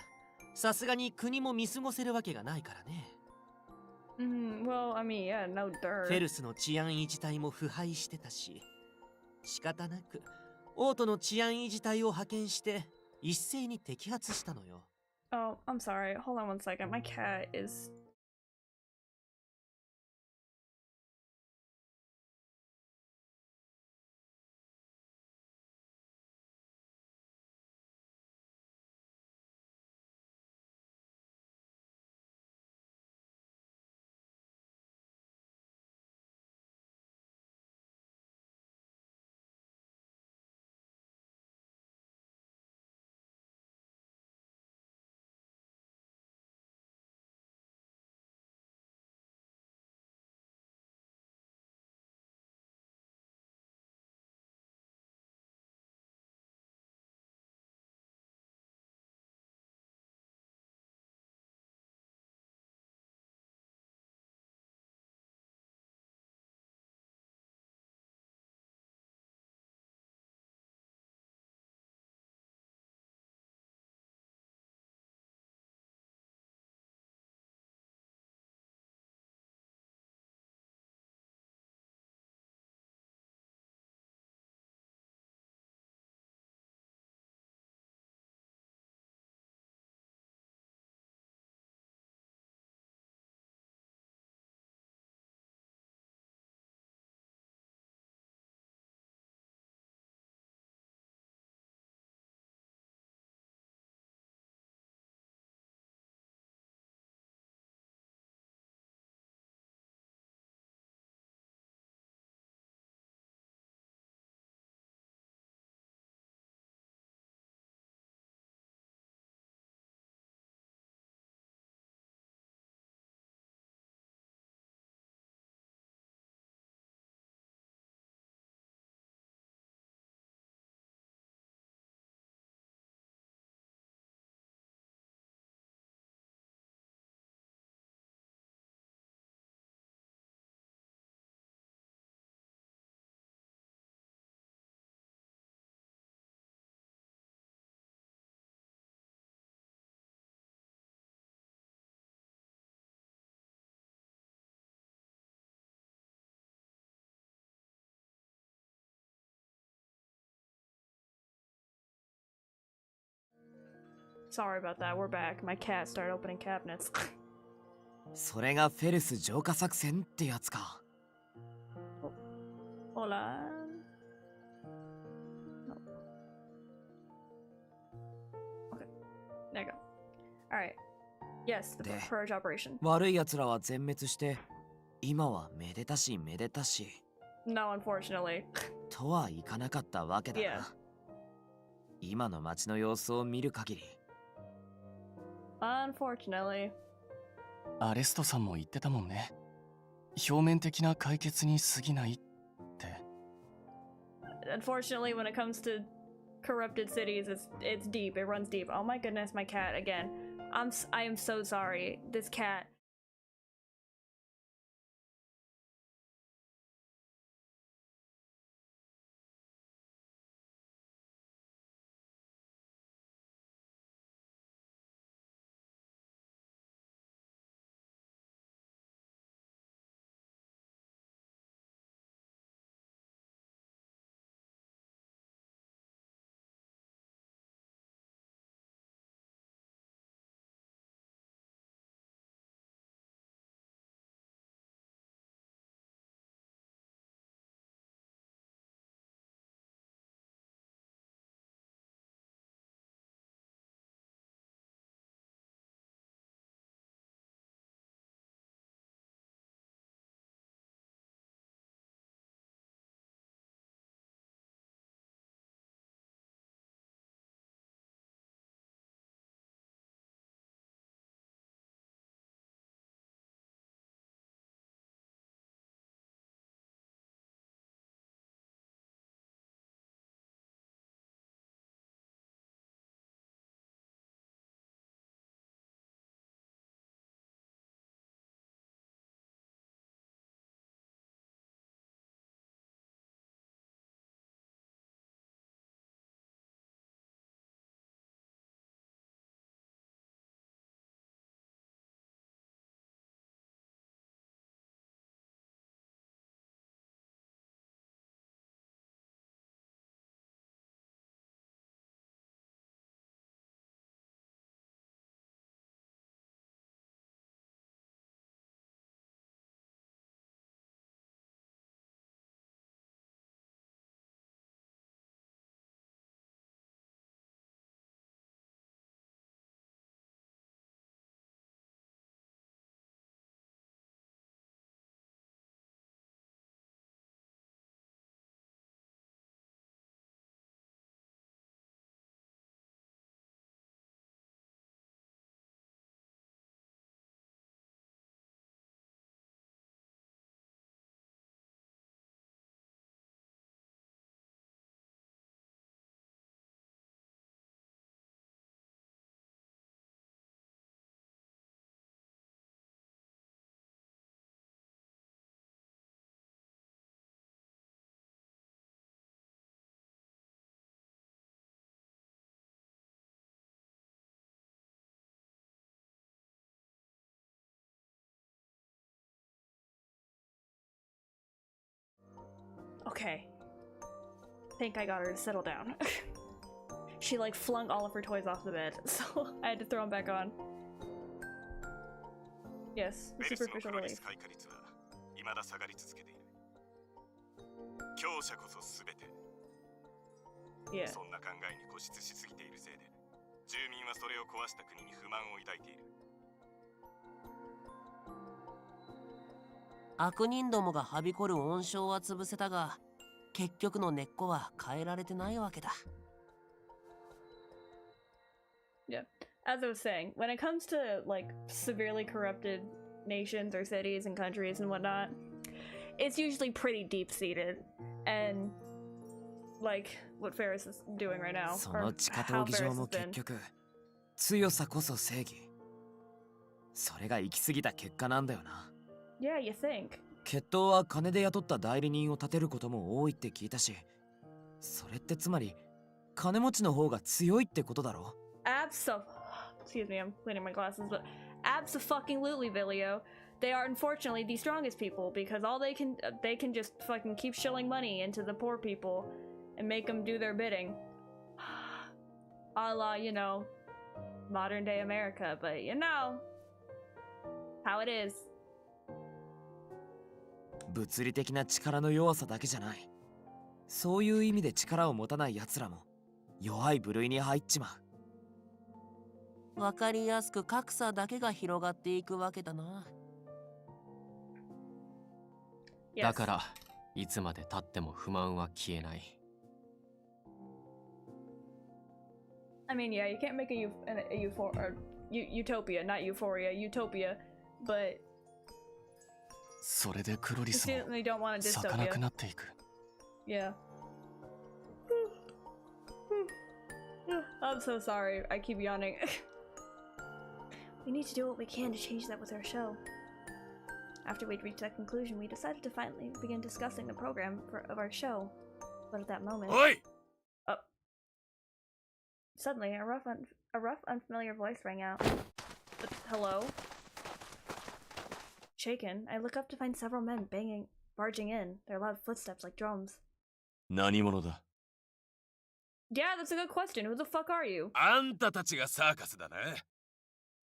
S7: さすがに国も見過ごせるわけがないからね。
S3: Well, I mean, yeah, no dirt.
S7: フェルスの治安維持隊も腐敗してたし、仕方なく王都の治安維持隊を派遣して一斉に摘発したのよ。
S3: Oh, I'm sorry. Hold on one second. My cat is. Sorry about that. We're back. My cat started opening cabinets.
S10: それがフェルス浄化作戦ってやつか。
S3: Hold on. No. Okay. There you go. Alright. Yes, the
S10: で、
S3: purge operation.
S10: 悪い奴らは全滅して、今はめでたしめでたし。
S3: No, unfortunately.
S10: とはいかなかったわけだな。
S3: Yeah.
S10: 今の街の様子を見る限り。
S3: Unfortunately.
S5: アレストさんも言ってたもんね。表面的な解決に過ぎないって。
S3: Unfortunately, when it comes to corrupted cities, it's deep. It runs deep. Oh my goodness, my cat again. I am so sorry. This cat Okay. Think I got her to settle down. She like flung all of her toys off the bed, so I had to throw them back on. Yes, the
S1: ベルスの
S3: superficial
S1: プロリ
S3: relief.
S1: ス開花率は未だ下がり続けている。強者こそ全て。
S3: Yeah.
S1: そんな考えに固執しすぎているせいで、住民はそれを壊した国に不満を抱いている。
S6: 悪人どもがはびこる温床は潰せたが、結局の根っこは変えられてないわけだ。
S3: Yeah. As I was saying, when it comes to like severely corrupted nations or cities and countries and whatnot, it's usually pretty deep-seated. And like what Ferris is doing right now,
S10: そ
S3: or
S10: の地下
S3: how
S10: 闘技場
S3: Ferris
S10: も
S3: has
S10: 結
S3: been.
S10: 局強さこそ正義。それが行き過ぎた結果なんだよな。
S3: Yeah, you think?
S10: 決闘は金で雇った代理人を立てることも多いって聞いたし、それってつまり金持ちの方が強いってことだろ。
S3: Excuse me, I'm cleaning my glasses, but abso-fucking-lutely, Vilio. They are unfortunately the strongest people because all they can just fucking keep shilling money into the poor people and make them do their bidding. A la, you know, modern day America, but you know how it is.
S10: 物理的な力の弱さだけじゃない。そういう意味で力を持たない奴らも弱い部類に入っちまう。
S6: わかりやすく格差だけが広がっていくわけだな。
S4: だからいつまで経っても不満は消えない。
S3: I mean, yeah, you can't make utopia, not euphoria, utopia, but
S5: それでクロリ
S3: you
S5: スも
S3: certainly don't want a
S5: 咲かなく
S3: dystopia.
S5: なっていく。
S3: Yeah. I'm so sorry. I keep yawning. We need to do what we can to change that with our show. After we'd reached that conclusion, we decided to finally begin discussing the program of our show. But at that moment,
S1: おい
S3: suddenly a rough, unfamiliar voice rang out. Hello? Shaken, I look up to find several men barging in, their loud footsteps like drums.
S8: 何者だ？
S3: Yeah, that's a good question. Who the fuck are you?
S1: あんたたちがサーカスだな。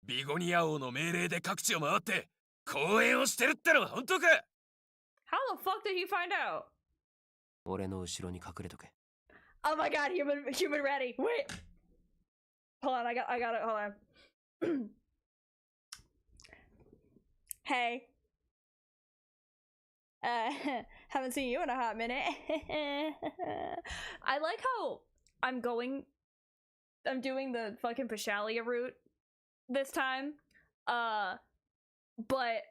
S1: ビゴニア王の命令で各地を回って公演をしてるってのは本当か？
S3: How the fuck did he find out?
S6: 俺の後ろに隠れとけ。
S3: Oh my god, human ready. Wait. Hold on, I got it. Hold on. Hey. Haven't seen you in a hot minute. I like how I'm doing the fucking Pashalia route this time. But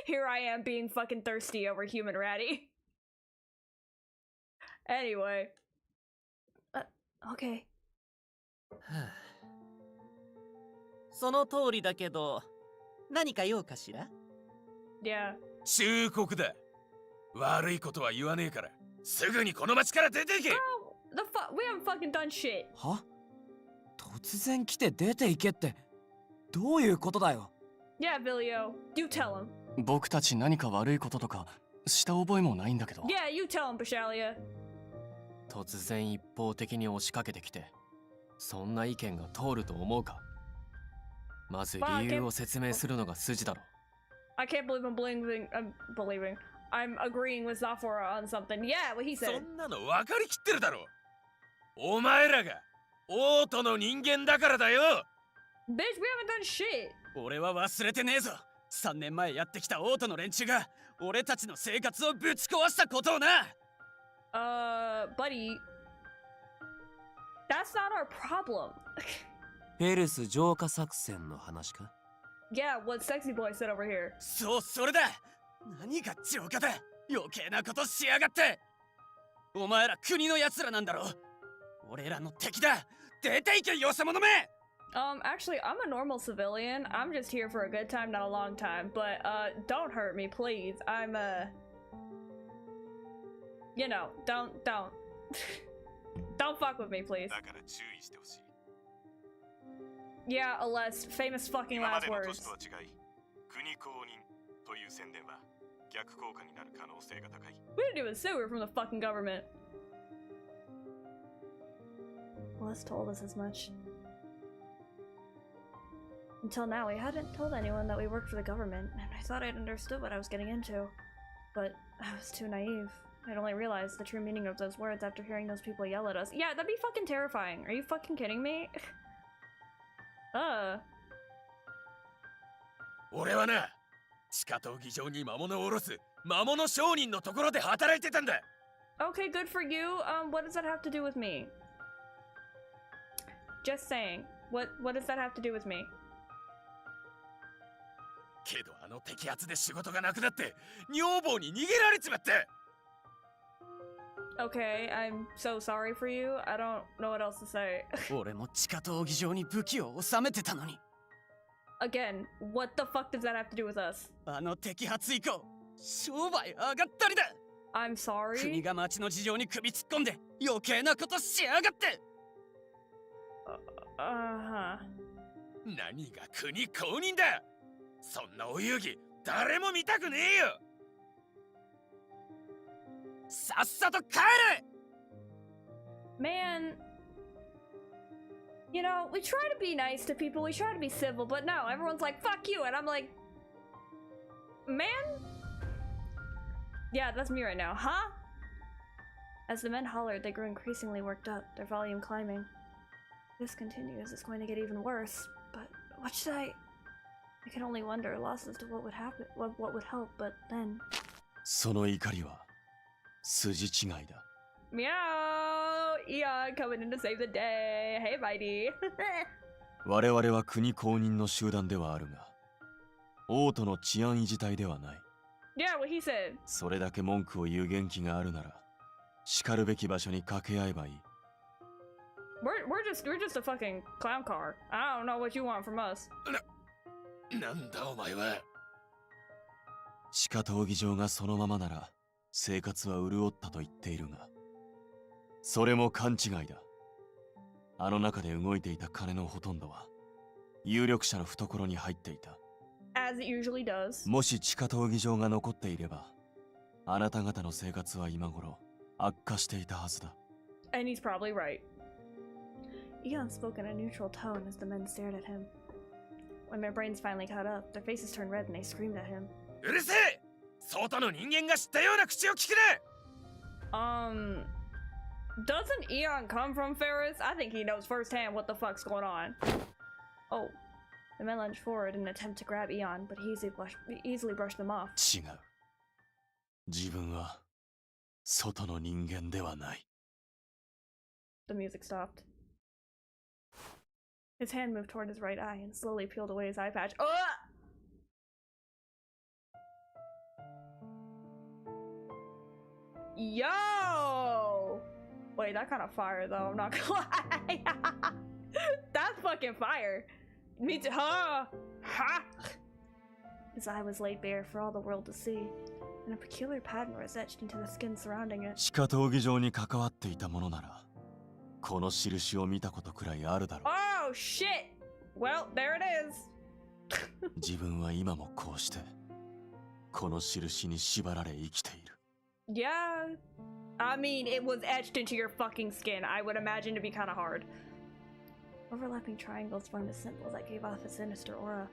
S3: here I am being fucking thirsty over human ratty. Anyway. Okay.
S7: その通りだけど、何か用かしら？
S3: Yeah.
S1: 忠告だ。悪いことは言わねえから、すぐにこの町から出ていけ。
S3: We haven't fucking done shit.
S10: は？突然来て出て行けってどういうことだよ。
S3: Yeah, Vilio. You tell him.
S5: 僕たち何か悪いこととかした覚えもないんだけど。
S3: Yeah, you tell him, Pashalia.
S4: 突然一方的に押しかけてきて、そんな意見が通ると思うか？まず理由を説明するのが筋だろ。
S3: I can't believe I'm agreeing with Zafora on something. Yeah, what he
S1: そ
S3: said.
S1: んなの分かりきってるだろ。お前らが王都の人間だからだよ。
S3: Bitch, we haven't done shit.
S7: 俺は忘れてねえぞ。3年前やってきた王都の連中が俺たちの生活をぶち壊したことをな。
S3: Buddy. That's not our problem.
S6: フェルス浄化作戦の話か？
S3: Yeah, what sexy boy said over here.
S7: そう、それだ。何が浄化だ。余計なことしやがって。お前ら国の奴らなんだろ。俺らの敵だ。出て行け、よそ者め。
S3: Actually, I'm a normal civilian. I'm just here for a good time, not a long time. But, don't hurt me, please. I'm, you know, don't. Don't fuck with me, please.
S1: だから注意してほしい。
S3: Yeah, Alest, famous fucking
S1: 今ま
S3: last
S1: での
S3: words.
S1: 年とは違い、国公認という宣伝は
S8: 逆効果になる可能性が高い。
S3: We didn't even say we were from the fucking government. Les told us as much. Until now, we hadn't told anyone that we worked for the government, and I thought I'd understood what I was getting into. But I was too naive. I'd only realized the true meaning of those words after hearing those people yell at us. Yeah, that'd be fucking terrifying. Are you fucking kidding me?
S7: 俺はな、地下闘技場に魔物を下ろす魔物商人のところで働いてたんだ。
S3: Okay, good for you. What does that have to do with me? Just saying. What does that have to do with me?
S7: けどあの摘発で仕事がなくなって女房に逃げられちまった。
S3: Okay, I'm so sorry for you. I don't know what else to say.
S7: 俺も地下闘技場に武器を収めてたのに。
S3: Again, what the fuck does that have to do with us?
S7: あの摘発以降、商売上がったりだ。
S3: I'm sorry.
S7: 国が町の事情に首突っ込んで余計なことしやがって。
S3: Uh-huh.
S7: 何が国公認だ。そんなお遊戯誰も見たくねえよ。さっさと帰れ。
S3: Man, you know, we try to be nice to people, we try to be civil, but no, everyone's like, fuck you, and I'm like, man? Yeah, that's me right now, huh? As the men hollered, they grew increasingly worked up, their volume climbing. If this continues, it's going to get even worse, but what should I can only wonder, lost as to what would happen, what would help, but then...
S5: その怒りは筋違いだ。
S3: Meow! Eon coming in to save the day. Hey, Mighty.
S5: 我々は国公認の集団ではあるが、王都の治安維持隊ではない。
S3: Yeah, what he said.
S5: それだけ文句を言う元気があるなら、叱るべき場所に掛け合えばいい。
S3: We're just a fucking clown car. I don't know what you want from us.
S7: なんだお前は。
S5: 地下闘技場がそのままなら生活は潤ったと言っているが、それも勘違いだ。あの中で動いていた金のほとんどは有力者の懐に入っていた。
S3: As it usually does.
S5: もし地下闘技場が残っていれば、あなた方の生活は今頃悪化していたはずだ。
S3: And he's probably right. Eon spoke in a neutral tone as the men stared at him. When their brains finally caught up, their faces turned red and they screamed at him.
S7: うるせえ。外の人間が知ったような口を聞くな。
S3: Doesn't Eon come from Ferris? I think he knows firsthand what the fuck's going on. Oh. The men lunged forward in an attempt to grab Eon, but he easily brushed them off.
S5: 違う。自分は外の人間ではない。
S3: The music stopped. His hand moved toward his right eye and slowly peeled away his eye patch. Yo! Wait, that kind of fire though, I'm not gonna lie. That's fucking fire. Me too. Ha! Ha! His eye was laid bare for all the world to see, and a peculiar pattern was etched into the skin surrounding it.
S5: 地下闘技場に関わっていたものなら、この印を見たことくらいあるだろう。
S3: Oh shit! Well, there it is.
S5: 自分は今もこうして、この印に縛られ生きている。
S3: Yeah. I mean, it was etched into your fucking skin. I would imagine to be kind of hard. Overlapping triangles formed a symbol that gave off a sinister aura.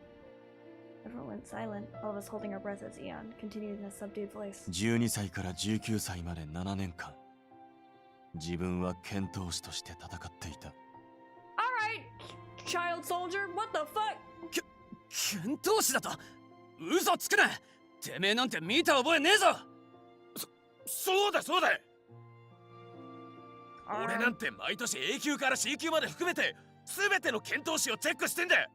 S3: Everyone went silent, all of us holding our breath as Eon continued in a subdued voice.
S5: 12歳から19歳まで7年間、自分は剣闘士として戦っていた。
S3: Alright, child soldier, what the fuck?
S7: 剣闘士だと。嘘つくな。てめえなんて見た覚えねえぞ。そうだそうだ。俺なんて毎年 A 級から C 級まで含めて全ての剣闘士をチェックしてんだ。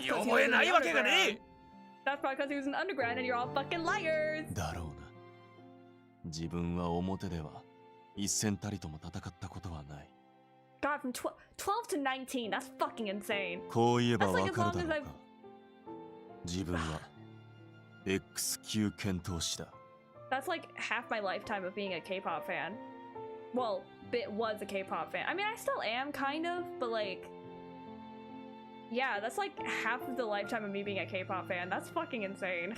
S7: 見覚えないわけがねえ。
S3: That's probably because he was an undergrad and you're all fucking liars.
S5: だろうな。自分は表では一戦たりとも戦ったことはない。
S3: God, from 12 to 19, that's fucking insane.
S5: こう言えばわ
S3: That's like
S5: か
S3: as
S5: る
S3: long
S5: だ
S3: as
S5: ろう
S3: I've...
S5: か。自分は X 級剣闘士だ。
S3: That's like half my lifetime of being a K-pop fan. Well, was a K-pop fan. I mean, I still am, kind of, but like... Yeah, that's like half of the lifetime of me being a K-pop fan. That's fucking insane.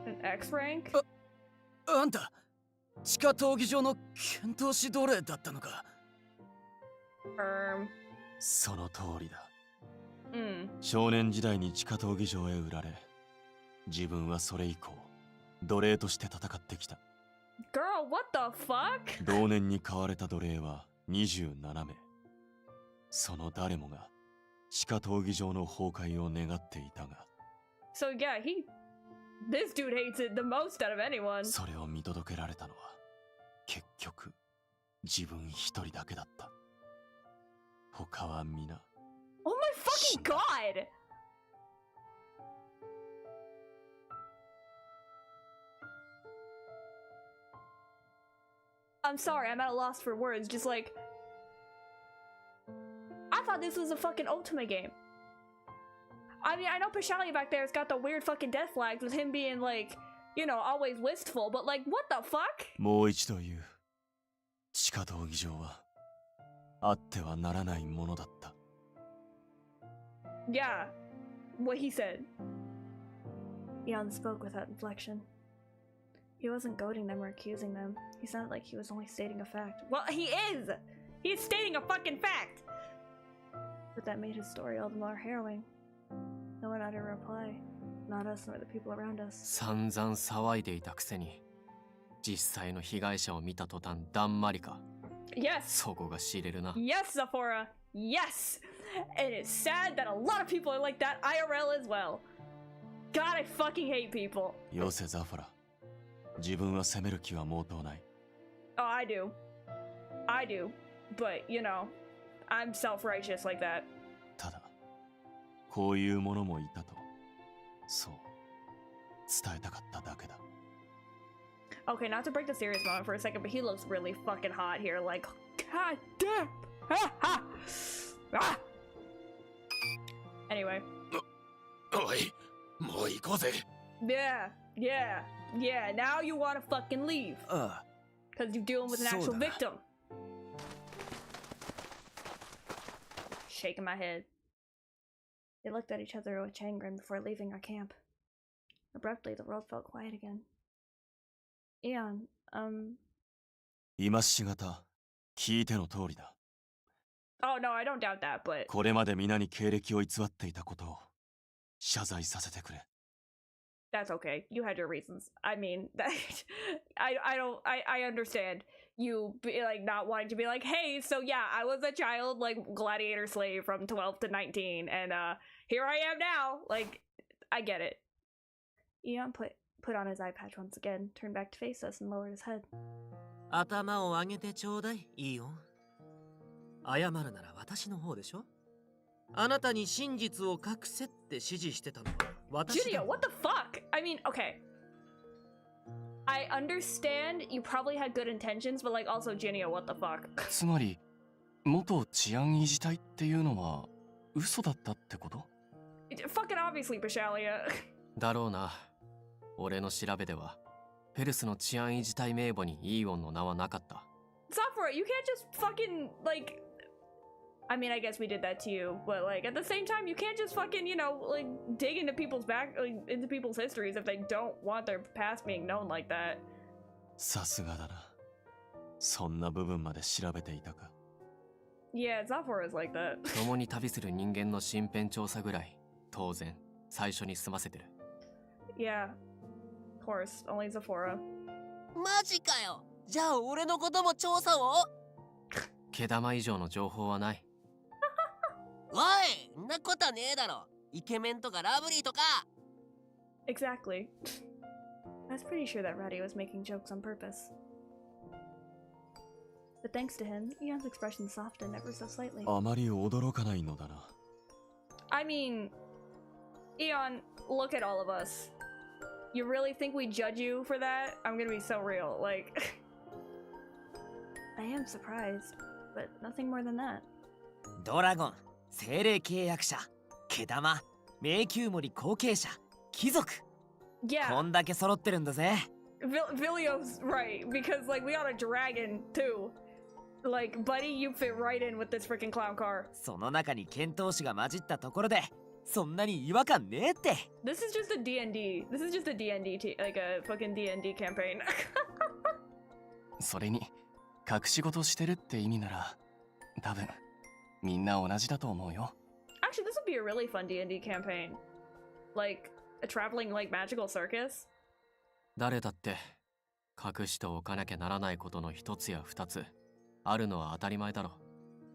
S3: An X rank?
S7: あんた地下闘技場の剣闘士奴隷だったのか。
S5: その通りだ。
S3: Mm.
S5: 少年時代に地下闘技場へ売られ、自分はそれ以降奴隷として戦ってきた。
S3: Girl, what the fuck?
S5: 同年に買われた奴隷は27名。その誰もが地下闘技場の崩壊を願っていたが、
S3: So yeah, this dude hates it the most out of anyone.
S5: それを見届けられたのは結局自分一人だけだった。他は皆
S3: Oh my fucking god! I'm sorry, I'm at a loss for words. Just like, I thought this was a fucking Ultimate game. I mean, I know Pashalia back there has got the weird fucking death flags with him being like, you know, always wistful, but like, what the fuck?
S5: もう一度言う。地下闘技場はあってはならないものだった。
S3: Yeah, what he said. Eon spoke without inflection. He wasn't goading them or accusing them. He sounded like he was only stating a fact. Well, he is! He's stating a fucking fact! But that made his story all the more harrowing. No one uttered a reply. Not us nor the people around us.
S4: 散々騒いでいたくせに、実際の被害者を見た途端だんまりか。
S3: Yes!
S4: そこが知れるな。
S3: Yes, Zephora! Yes! And it's sad that a lot of people are like that IRL as well. God, I fucking hate people.
S5: よせザファラ。自分は責める気は毛頭ない。
S3: Oh, I do. I do. But, you know, I'm self-righteous like that.
S5: ただ、こういうものもいたと、そう伝えたかっただけだ。
S3: Okay, not to break the serious moment for a second, but he looks really fucking hot here. Like, god damn! Ah, ah. Ah. Anyway.
S7: おい、もう行こうぜ。
S3: Yeah, yeah, yeah. Now you want to fucking leave. Because you're dealing with an actual victim. Shaking my head. They looked at each other with chagrin before leaving our camp. Abruptly, the world felt quiet again. Eon,
S5: 今しがた聞いての通りだ。
S3: Oh no, I don't doubt that, but
S5: これまで皆に経歴を偽っていたことを謝罪させてくれ。
S3: that's okay. You had your reasons. I mean, that, I understand you be like not wanting to be like, hey, so yeah, I was a child like gladiator slave from 12 to 19, and here I am now. Like, I get it. Eon put on his eye patch once again, turned back to face us, and lowered his head.
S10: 頭を上げてちょうだい、いいよ。謝るなら私の方でしょ。あなたに真実を隠せって指示してたのは私だ。
S3: Junia, what the fuck? I mean, okay. I understand you probably had good intentions, but like also Junia, what the fuck?
S4: つまり、元治安維持隊っていうのは嘘だったってこと？
S3: Fucking obviously, Pashalia.
S4: だろうな。俺の調べでは、ペルスの治安維持隊名簿にイーオンの名はなかった。
S3: Software, you can't just fucking like. I mean, I guess we did that to you, but like at the same time, you can't just fucking, you know, like dig into people's into people's histories if they don't want their past being known like that.
S5: さすがだな。そんな部分まで調べていたか。
S3: Yeah, Software is like that.
S4: 共に旅する人間の身辺調査ぐらい、当然最初に済ませてる。
S3: Yeah, of course, only Zephora.
S6: マジかよ。じゃあ俺のことも調査を。
S4: 毛玉以上の情報はない。
S6: おい、んなことはねえだろ。イケメンとかラブリーとか。
S3: Exactly. I was pretty sure that Ratty was making jokes on purpose. But thanks to him, Eon's expression softened ever so slightly.
S5: あまり驚かないのだな。
S3: I mean, Eon, look at all of us. You really think we judge you for that? I'm gonna be so real, like... I am surprised, but nothing more than that.
S10: ドラゴン、精霊契約者、毛玉、迷宮森後継者、貴族。
S3: Yeah.
S10: こんだけ揃ってるんだぜ。
S3: Vilio's right, because like we got a dragon too. Like, buddy, you fit right in with this freaking clown car.
S10: その中に剣闘士が混じったところで、そんなに違和感ねえって。
S3: This is just a D&D. This is just a D&D, like a fucking D&D campaign.
S4: それに隠し事してるって意味なら多分みんな同じだと思うよ。
S3: Actually, this would be a really fun D&D campaign. Like a traveling like magical circus.
S4: 誰だって隠しておかなきゃならないことの一つや二つあるのは当たり前だろ。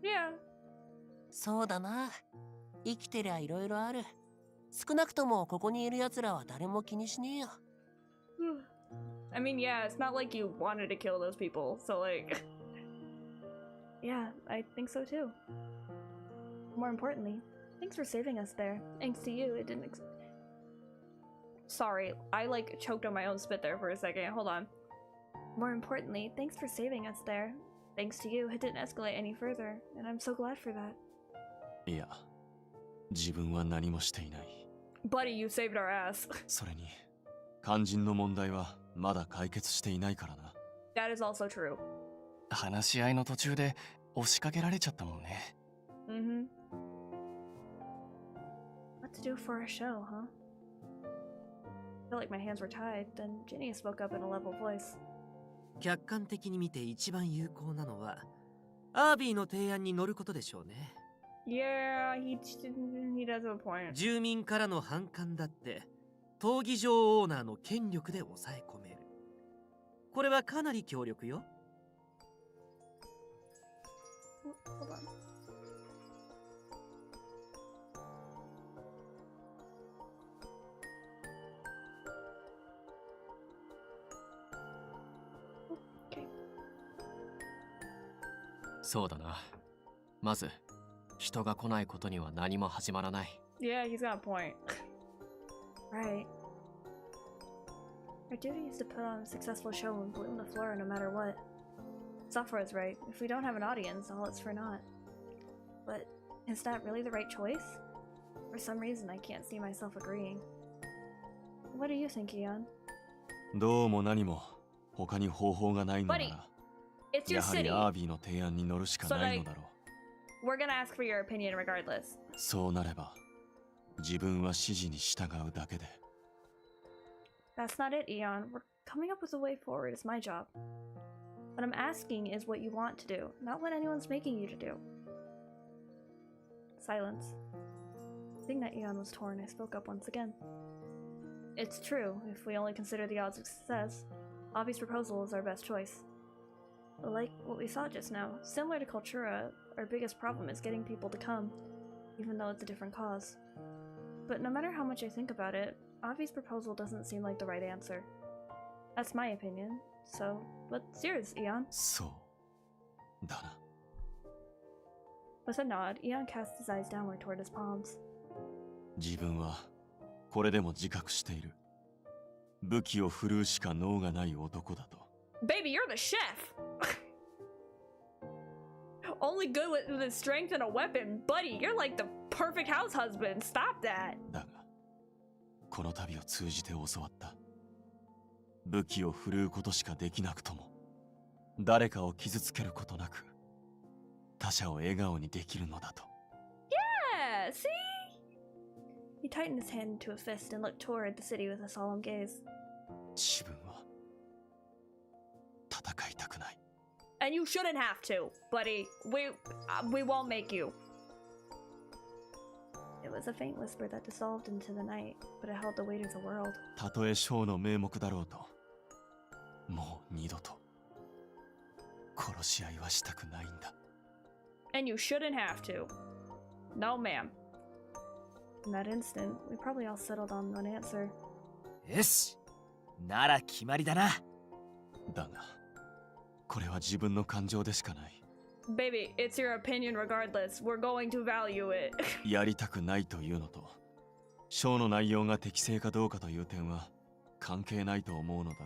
S3: Yeah.
S6: そうだな。生きてりゃいろいろある。少なくともここにいる奴らは誰も気にしねえよ。
S3: I mean, yeah, it's not like you wanted to kill those people, so like... Yeah, I think so too. More importantly, thanks for saving us there. Thanks to you, it didn't Sorry, I like choked on my own spit there for a second. Hold on. More importantly, thanks for saving us there. Thanks to you, it didn't escalate any further, and I'm so glad for that.
S5: いや、自分は何もしていない。
S3: Buddy, you saved our ass.
S5: それに肝心の問題はまだ解決していないからな。
S3: That is also true.
S4: 話し合いの途中で押しかけられちゃったもんね。
S3: Mm-hmm. What to do for a show, huh? I feel like my hands were tied, then Ginny spoke up in a level voice.
S10: 客観的に見て一番有効なのはアービーの提案に乗ることでしょうね。
S3: Yeah, he does have a point.
S10: 住民からの反感だって闘技場オーナーの権力で抑え込める。これはかなり強力よ。
S3: Hold on. Okay.
S4: そうだな。まず人が来ないことには何も始まらない。
S3: Yeah, he's got a point. Right. Our duty is to put on a successful show and bloom the flora no matter what. Software is right. If we don't have an audience, all is for naught. But is that really the right choice? For some reason, I can't see myself agreeing. What do you think, Ian?
S5: どうも何も他に方法がないのなら、
S3: It's your
S5: やはり
S3: city.
S5: アービーの提案に乗るしかないのだろう。
S3: We're gonna ask for your opinion regardless.
S5: そうなれば自分は指示に従うだけで。
S3: That's not it, Eon. We're coming up with a way forward is my job. What I'm asking is what you want to do, not what anyone's making you to do. Silence. Seeing that Eon was torn, I spoke up once again. It's true, if we only consider the odds of success, Avi's proposal is our best choice. Like what we saw just now, similar to Cultura, our biggest problem is getting people to come, even though it's a different cause. But no matter how much I think about it, Avi's proposal doesn't seem like the right answer. That's my opinion, so what's yours, Eon?
S5: そうだな。
S3: With a nod, Eon cast his eyes downward toward his palms.
S5: 自分はこれでも自覚している。武器を振るうしか能がない男だと。
S3: Baby, you're the chef! Only good with his strength and a weapon. Buddy, you're like the perfect house husband. Stop that!
S5: だがこの旅を通じて教わった。武器を振るうことしかできなくとも誰かを傷つけることなく他者を笑顔にできるのだと。
S3: Yeah, see? He tightened his hand into a fist and looked toward the city with a solemn gaze.
S5: 自分は戦いたくない。
S3: And you shouldn't have to, buddy. We won't make you. It was a faint whisper that dissolved into the night, but it held the weight of the world.
S5: たとえ将の名目だろうともう二度と殺し合いはしたくないんだ。
S3: And you shouldn't have to. No, ma'am. In that instant, we probably all settled on one answer.
S10: よし、なら決まりだな。
S5: だがこれは自分の感情でしかない。
S3: Baby, it's your opinion regardless. We're going to value it.
S5: やりたくないというのと章の内容が適正かどうかという点は関係ないと思うのだが。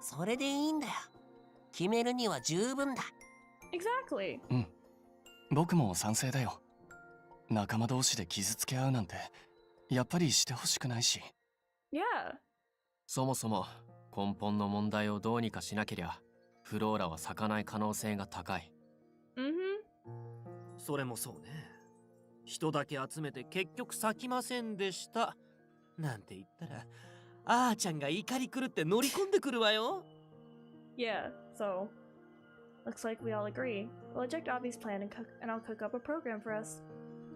S6: それでいいんだよ。決めるには十分だ。
S3: Exactly.
S4: 僕も賛成だよ。仲間同士で傷つけ合うなんてやっぱりしてほしくないし。
S3: Yeah.
S4: そもそも根本の問題をどうにかしなけりゃフローラは咲かない可能性が高い。
S3: Mm-hmm.
S10: それもそうね。人だけ集めて結局咲きませんでしたなんて言ったらあーちゃんが怒り狂って乗り込んでくるわよ。
S3: Yeah, so looks like we all agree. We'll eject Avi's plan and I'll cook up a program for us.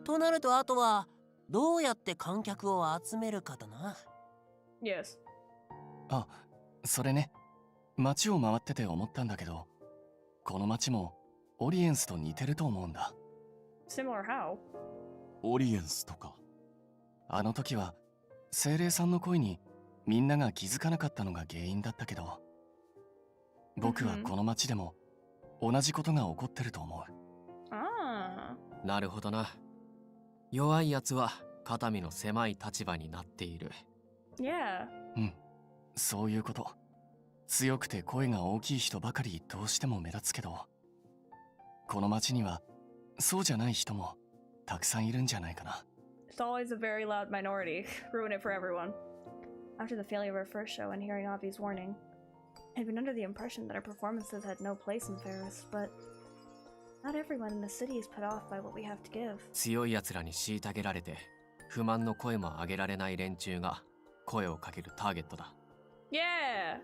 S6: となるとあとはどうやって観客を集めるかだな。
S3: Yes.
S4: あ、それね。街を回ってて思ったんだけど、この街もオリエンスと似てると思うんだ。
S3: Similar how?
S5: オリエンスとか。
S4: あの時は精霊さんの声にみんなが気づかなかったのが原因だったけど、僕はこの街でも同じことが起こってると思う。
S3: Ah.
S4: なるほどな。弱いやつは肩身の狭い立場になっている。
S3: Yeah.
S4: うん、そういうこと。強くて声が大きい人ばかりどうしても目立つけど、この街にはそうじゃない人もたくさんいるんじゃないかな。
S3: It's always a very loud minority. Ruin it for everyone. After the failure of our first show and hearing Avi's warning, I'd been under the impression that our performances had no place in Ferris, but not everyone in the city is put off by what we have to give.
S4: 強い奴らに虐げられて不満の声も上げられない連中が声をかけるターゲットだ。
S3: Yeah!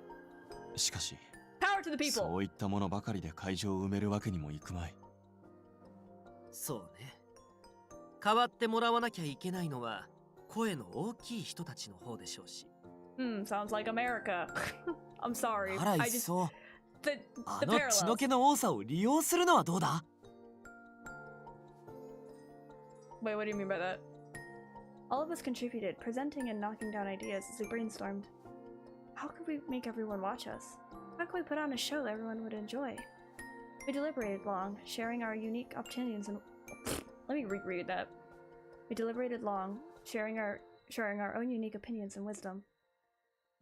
S5: しかし
S3: Power to the people!
S5: そういったものばかりで会場を埋めるわけにもいくまい。
S10: そうね。代わってもらわなきゃいけないのは声の大きい人たちの方でしょうし。
S3: Sounds like America. I'm sorry.
S7: あら
S3: I
S7: いっ
S3: just
S7: そ。
S3: the
S7: あ
S3: the
S7: の血の
S3: parallels.
S7: 気の多さを利用するのはどうだ？
S3: Wait, what do you mean by that? All of us contributed, presenting and knocking down ideas as we brainstormed. How could we make everyone watch us? How could we put on a show that everyone would enjoy? We deliberated long, sharing our unique opinions and let me reread that. We deliberated long, sharing our own unique opinions and wisdom.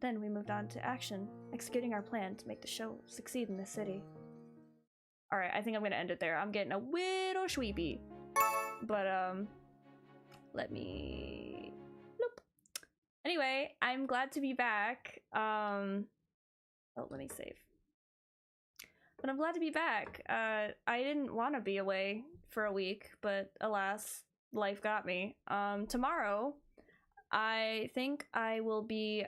S3: Then we moved on to action, executing our plan to make the show succeed in this city. Alright, I think I'm gonna end it there. I'm getting a little sweepy. But, let me... Nope. Anyway, I'm glad to be back. Oh, let me save. But I'm glad to be back. I didn't want to be away for a week, but alas, life got me. Tomorrow, I think I will be,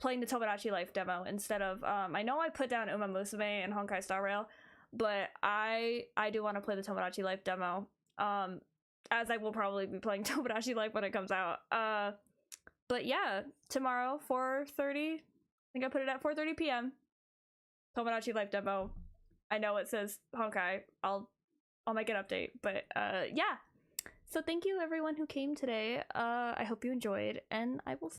S3: playing the Tomodachi Life demo instead of, I know I put down Uma Musume and Honkai Star Rail, but I do want to play the Tomodachi Life demo, as I will probably be playing Tomodachi Life when it comes out. But yeah, tomorrow, 4:30, I think I put it at 4:30 p.m. Tomodachi Life demo. I know it says Honkai. I'll make an update, but yeah. So thank you everyone who came today. I hope you enjoyed, and I will